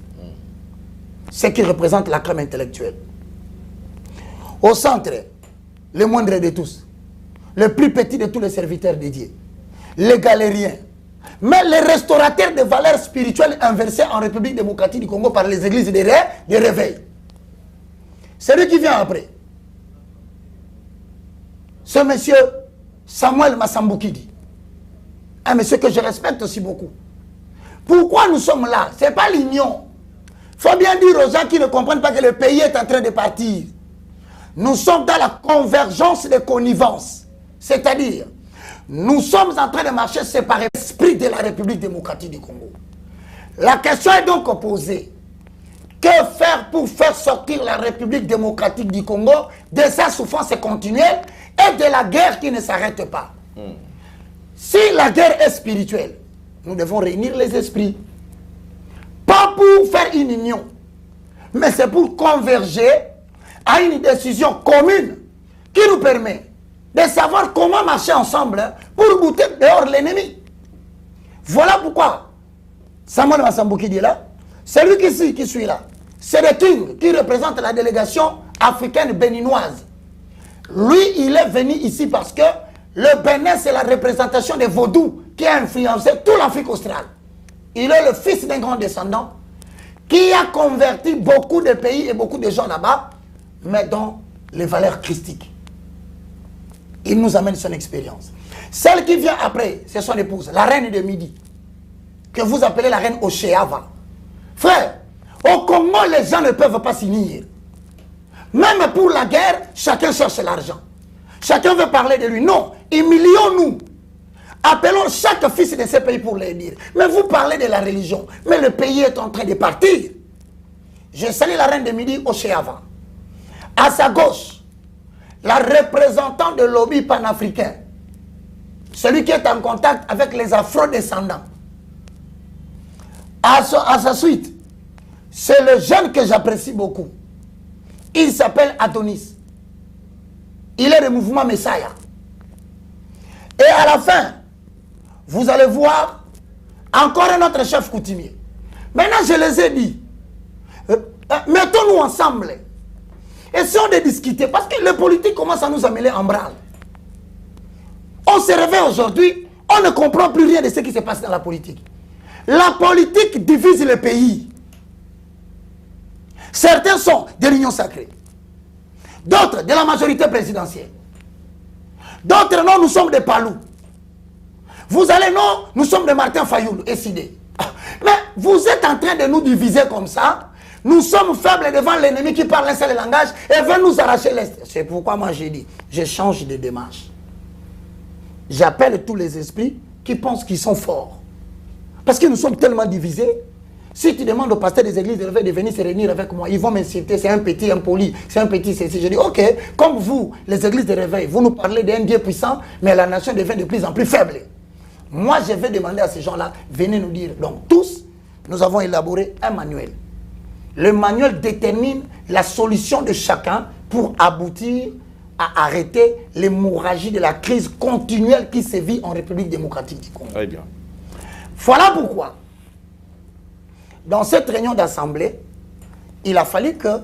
Ce qui représente la crème intellectuelle. Au centre, le moindre de tous, le plus petit de tous les serviteurs dédiés, les galériens, mais les restaurateurs de valeurs spirituelles inversées en République démocratique du Congo par les églises des réveils. Celui qui vient après, ce monsieur Samuel Massambukidi, un monsieur que je respecte aussi beaucoup. Pourquoi nous sommes là? Ce n'est pas l'union. Il faut bien dire aux gens qui ne comprennent pas que le pays est en train de partir. Nous sommes dans la convergence des connivences. C'est-à-dire, nous sommes en train de marcher séparés de l'esprit de la République démocratique du Congo. La question est donc posée. Que faire pour faire sortir la République démocratique du Congo de sa souffrance continuelle et de la guerre qui ne s'arrête pas? Si la guerre est spirituelle, nous devons réunir les esprits. Pas pour faire une union, mais c'est pour converger à une décision commune qui nous permet de savoir comment marcher ensemble pour bouter dehors l'ennemi. Voilà pourquoi Samuel Massambukidi est là. Celui qui suit là, c'est le King qui représente la délégation africaine béninoise. Lui, il est venu ici parce que le Bénin, c'est la représentation des vaudous qui a influencé toute l'Afrique australe. Il est le fils d'un grand descendant qui a converti beaucoup de pays et beaucoup de gens là-bas, mais dans les valeurs christiques. Il nous amène son expérience. Celle qui vient après, c'est son épouse, la reine de Midi, que vous appelez la reine Oshéava. Frère, au Congo, les gens ne peuvent pas s'unir. Même pour la guerre, chacun cherche l'argent. Chacun veut parler de lui. Non, humilions-nous. Appelons chaque fils de ces pays pour les dire. Mais vous parlez de la religion. Mais le pays est en train de partir. Je salue la reine de Midi, Oshéava. À sa gauche, la représentante de lobby panafricain. Celui qui est en contact avec les afro-descendants. À sa suite, c'est le jeune que j'apprécie beaucoup. Il s'appelle Adonis. Il est le mouvement Messiah. Et à la fin, vous allez voir encore un autre chef coutumier. Maintenant, je les ai dit, mettons-nous ensemble. Essayons de discuter, parce que les politiques commencent à nous amener en branle. On se réveille aujourd'hui, on ne comprend plus rien de ce qui se passe dans la politique. La politique divise le pays. Certains sont de l'Union sacrée. D'autres de la majorité présidentielle. D'autres non, nous sommes des Palous. Vous allez non, nous sommes de Martin Fayoul et Sidé. Mais vous êtes en train de nous diviser comme ça. Nous sommes faibles devant l'ennemi qui parle un seul langage et veut nous arracher l'Est. C'est pourquoi moi j'ai dit, je change de démarche. J'appelle tous les esprits qui pensent qu'ils sont forts. Parce que nous sommes tellement divisés. Si tu demandes au pasteur des églises de venir se réunir avec moi, ils vont m'insulter, c'est un petit impoli, c'est un petit ceci. Je dis, ok, comme vous, les églises de réveil, vous nous parlez d'un Dieu puissant, mais la nation devient de plus en plus faible. Moi, je vais demander à ces gens-là, venez nous dire. Donc, tous, nous avons élaboré un manuel. Le manuel détermine la solution de chacun pour aboutir à arrêter l'hémorragie de la crise continuelle qui sévit en République démocratique du Congo. Très bien. Voilà pourquoi, dans cette réunion d'assemblée, il a fallu que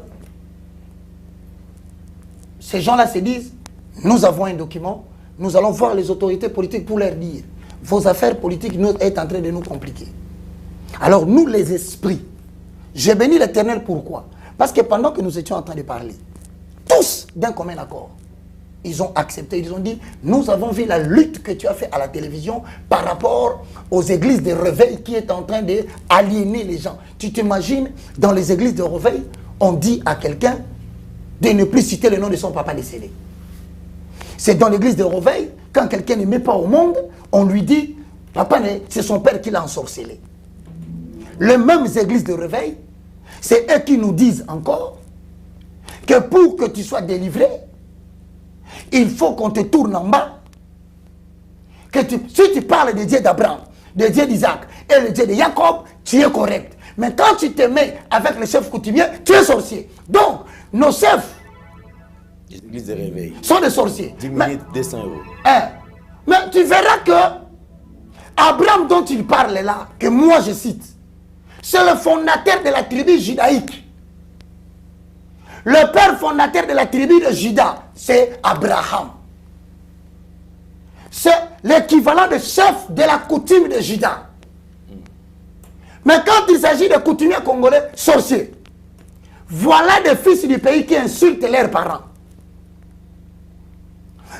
ces gens-là se disent, nous avons un document, nous allons voir les autorités politiques pour leur dire, vos affaires politiques nous est en train de nous compliquer. Alors nous, les esprits, j'ai béni l'Éternel, pourquoi? Parce que pendant que nous étions en train de parler, tous d'un commun accord, ils ont accepté, ils ont dit, nous avons vu la lutte que tu as faite à la télévision par rapport aux églises de réveil qui est en train d'aliéner les gens. Tu t'imagines, dans les églises de réveil, on dit à quelqu'un de ne plus citer le nom de son papa décédé. C'est dans l'église de réveil, quand quelqu'un ne met pas au monde, on lui dit, papa, c'est son père qui l'a ensorcelé. Les mêmes églises de réveil, c'est eux qui nous disent encore que pour que tu sois délivré, il faut qu'on te tourne en bas. Si tu parles des dieux d'Abraham, des dieux d'Isaac et le Dieu de Jacob, tu es correct. Mais quand tu te mets avec les chefs coutumiers, tu es sorcier. Donc, nos chefs Les églises de réveil sont des sorciers. 10 minutes, 200 euros. Mais tu verras que Abraham dont il parle là, que moi je cite, c'est le fondateur de la tribu judaïque. Le père fondateur de la tribu de Juda, c'est Abraham. C'est l'équivalent de chef de la coutume de Juda. Mais quand il s'agit de coutumiers congolais, sorciers, voilà des fils du pays qui insultent leurs parents.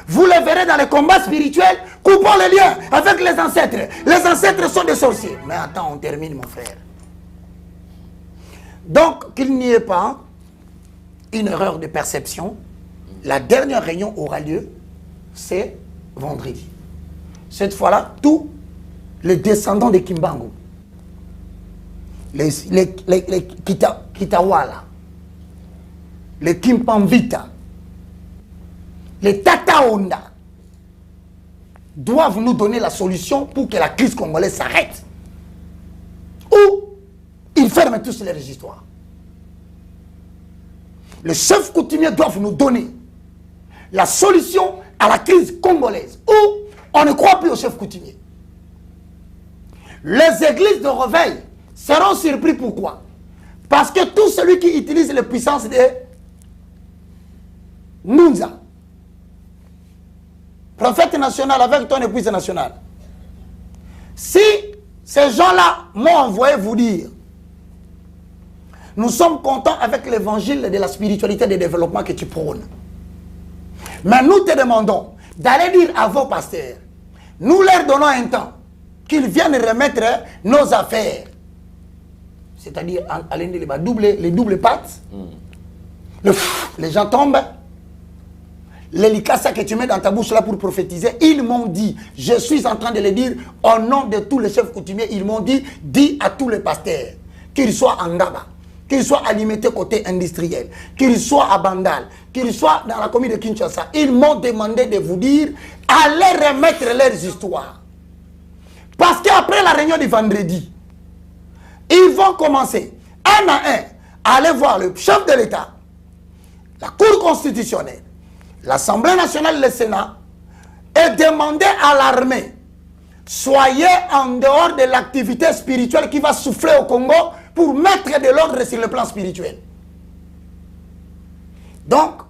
Vous les verrez dans les combats spirituels, coupant les liens avec les ancêtres. Les ancêtres sont des sorciers. Mais attends, on termine, mon frère. Donc, qu'il n'y ait pas une erreur de perception, la dernière réunion aura lieu, c'est vendredi. Cette fois-là, tous les descendants de Kimbangu, les Kitawala, les Kimpamvita, les Tataonda, doivent nous donner la solution pour que la crise congolaise s'arrête. Ou ils ferment tous les histoires. Les chefs coutumiers doivent nous donner la solution à la crise congolaise. Ou on ne croit plus aux chefs coutumiers. Les églises de réveil seront surpris. Pourquoi? Parce que tout celui qui utilise les puissances de Nunza, prophète national avec ton épouse nationale. Si ces gens-là m'ont envoyé vous dire, nous sommes contents avec l'évangile de la spiritualité et du développement que tu prônes. Mais nous te demandons d'aller dire à vos pasteurs, nous leur donnons un temps, qu'ils viennent remettre nos affaires. C'est-à-dire, les doubles pattes, les gens tombent, l'hélicassa que tu mets dans ta bouche là pour prophétiser, ils m'ont dit, je suis en train de le dire au nom de tous les chefs coutumiers, ils m'ont dit, dis à tous les pasteurs, qu'ils soient en Gaba, qu'ils soient alimentés côté industriel, qu'ils soient à Bandal, qu'ils soient dans la commune de Kinshasa, ils m'ont demandé de vous dire, allez remettre leurs histoires. Parce qu'après la réunion du vendredi, ils vont commencer, un à un, à aller voir le chef de l'État, la Cour constitutionnelle, l'Assemblée nationale, le Sénat, et demander à l'armée, soyez en dehors de l'activité spirituelle qui va souffler au Congo pour mettre de l'ordre sur le plan spirituel. Donc,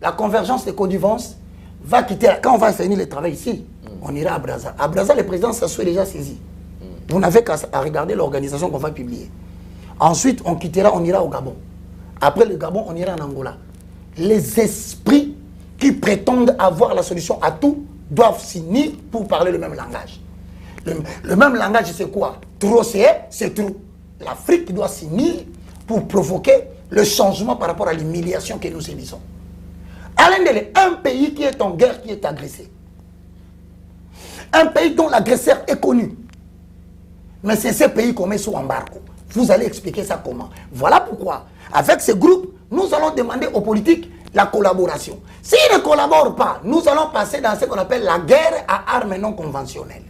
la convergence de Codivance va quitter, quand on va finir le travail ici, on ira à Brazza. À Brazza, le président s'assoit déjà saisi. Vous n'avez qu'à regarder l'organisation qu'on va publier. Ensuite, on quittera, on ira au Gabon. Après le Gabon, on ira en Angola. Les esprits qui prétendent avoir la solution à tout doivent s'unir pour parler le même langage. Le même langage, c'est quoi? Trop c'est trop. L'Afrique doit s'unir pour provoquer le changement par rapport à l'humiliation que nous subissons. Alain Dele, un pays qui est en guerre, qui est agressé. Un pays dont l'agresseur est connu. Mais c'est ce pays qu'on met sous embargo. Vous allez expliquer ça comment. Voilà pourquoi, avec ce groupe, nous allons demander aux politiques la collaboration. S'ils ne collaborent pas, nous allons passer dans ce qu'on appelle la guerre à armes non conventionnelles.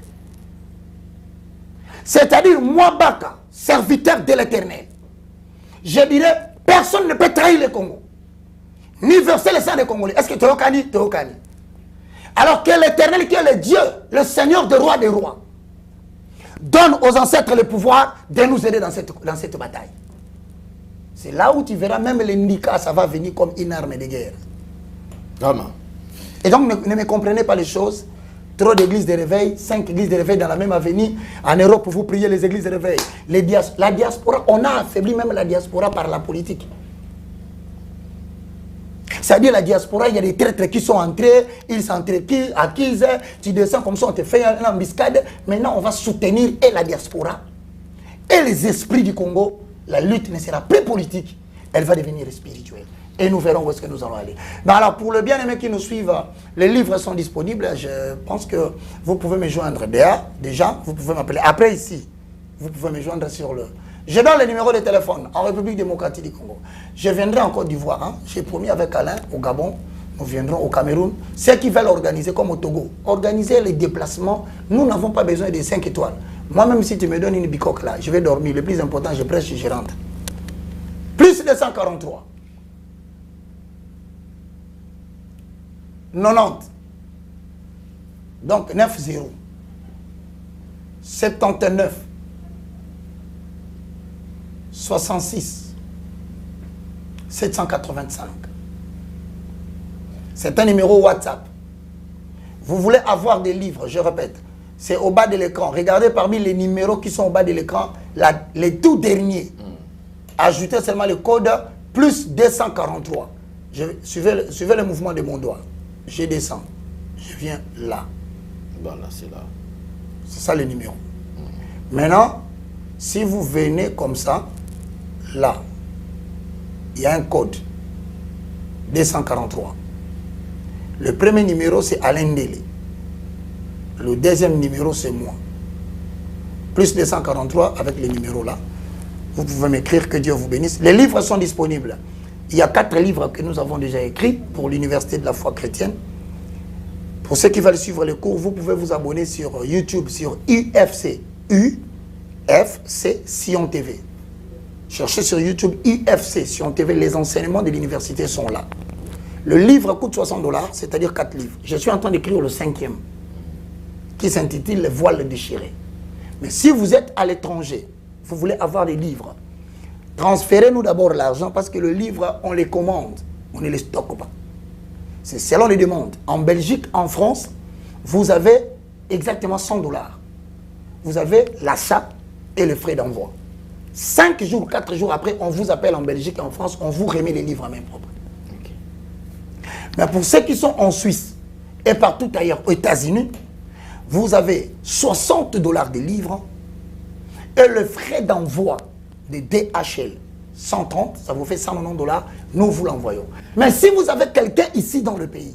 C'est-à-dire, moi, Baka, serviteur de l'Éternel, je dirais, personne ne peut trahir le Congo. Ni verser le sang des Congolais. Est-ce que tu es au Kani? Tu es au Kani. Alors que l'Éternel, qui est le Dieu, le Seigneur des rois, donne aux ancêtres le pouvoir de nous aider dans cette bataille. C'est là où tu verras même les Nika, ça va venir comme une arme de guerre. Vraiment. Et donc ne me comprenez pas les choses. Trop d'églises de réveil, 5 églises de réveil dans la même avenue. En Europe, vous priez les églises de réveil. La diaspora, on a affaibli même la diaspora par la politique. C'est-à-dire la diaspora, il y a des traîtres qui sont entrés, ils s'acquisent, tu descends comme ça, on te fait une embuscade. Maintenant, on va soutenir et la diaspora et les esprits du Congo. La lutte ne sera plus politique, elle va devenir spirituelle. Et nous verrons où est-ce que nous allons aller. Mais alors, pour le bien-aimé qui nous suivent, les livres sont disponibles. Je pense que vous pouvez me joindre déjà, vous pouvez m'appeler. Après ici, vous pouvez me joindre sur le... Je donne le numéro de téléphone en République démocratique du Congo. Je viendrai en Côte d'Ivoire. Hein. J'ai promis avec Alain au Gabon. Nous viendrons au Cameroun. Ceux qui veulent organiser comme au Togo, organiser les déplacements, nous n'avons pas besoin de 5 étoiles. Moi-même, si tu me donnes une bicoque là, je vais dormir. Le plus important, je prêche et je rentre. Plus de 143. 90. Donc 9-0. 79. 66. 785. C'est un numéro WhatsApp. Vous voulez avoir des livres, je répète, c'est au bas de l'écran. Regardez parmi les numéros qui sont au bas de l'écran, les tout derniers. Ajoutez seulement le code plus 243. Suivez le mouvement de mon doigt. Je descends. Je viens là. Voilà, c'est là. C'est ça le numéro. Maintenant, si vous venez comme ça, là, il y a un code 243. Le premier numéro, c'est Alain Dele. Le deuxième numéro, c'est moi. Plus 243 avec le numéro là. Vous pouvez m'écrire, que Dieu vous bénisse. Les livres sont disponibles. Il y a 4 livres que nous avons déjà écrits pour l'Université de la foi chrétienne. Pour ceux qui veulent suivre les cours, vous pouvez vous abonner sur YouTube, sur UFC. UFC Sion TV. Cherchez sur YouTube UFC Sion TV. Les enseignements de l'université sont là. Le livre coûte $60, c'est-à-dire 4 livres. Je suis en train d'écrire le 5e, qui s'intitule Les voiles déchirées. Mais si vous êtes à l'étranger, vous voulez avoir des livres, transférez-nous d'abord l'argent parce que le livre, on les commande, on ne les stocke pas. C'est selon les demandes. En Belgique, en France, vous avez exactement 100 $. Vous avez l'achat et le frais d'envoi. 5 jours, 4 jours après, on vous appelle en Belgique et en France, on vous remet les livres en main propre. Ok. Mais pour ceux qui sont en Suisse et partout ailleurs, aux États-Unis, vous avez 60 $ de livres et le frais d'envoi de DHL, 130, ça vous fait 190 $, nous vous l'envoyons. Mais si vous avez quelqu'un ici dans le pays,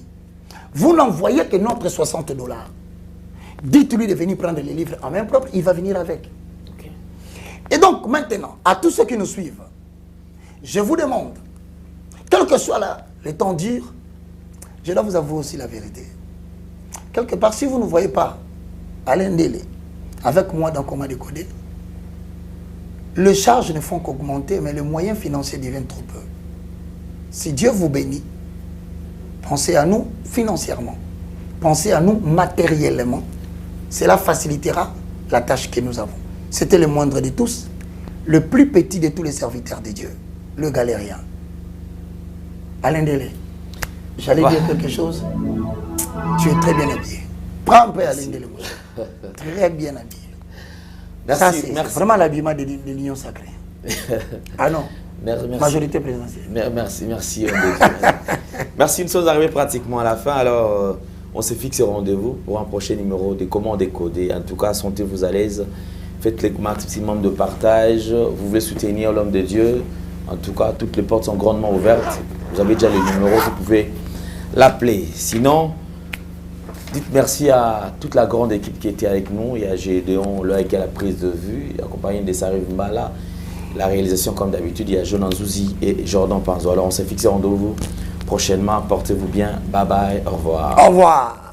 vous n'envoyez que notre 60 $. Dites-lui de venir prendre les livres en main propre, il va venir avec. Ok. Et donc maintenant, à tous ceux qui nous suivent, je vous demande, quel que soit le temps dur, je dois vous avouer aussi la vérité. Quelque part, si vous ne voyez pas Alain Ndélé avec moi dans Comment Décoder, les charges ne font qu'augmenter, mais les moyens financiers deviennent trop peu. Si Dieu vous bénit, pensez à nous financièrement, pensez à nous matériellement. Cela facilitera la tâche que nous avons. C'était le moindre de tous, le plus petit de tous les serviteurs de Dieu, le galérien. Alain Ndélé, j'allais dire quelque chose. Tu es très bien habillé. Prends un peu Alain Ndélé, mon cher. Très bien habillé. Merci, Ça, c'est merci. vraiment l'habillement de l'Union sacrée. Ah non, Merci. majorité présidentielle. Merci. Merci, nous sommes arrivés pratiquement à la fin. Alors, on se fixe au rendez-vous pour un prochain numéro de Comment Décoder. En tout cas, sentez-vous à l'aise. Faites le maximum de partage. Vous voulez soutenir l'homme de Dieu. En tout cas, toutes les portes sont grandement ouvertes. Vous avez déjà le numéro, vous pouvez l'appeler. Sinon, dites merci à toute la grande équipe qui était avec nous. Il y a Gédéon, là, qui a la prise de vue, accompagné de Sarif Mbala. La réalisation, comme d'habitude, il y a Jonan Zouzi et Jordan Panzo. Alors, on s'est fixé rendez-vous prochainement. Portez-vous bien. Bye bye. Au revoir. Au revoir.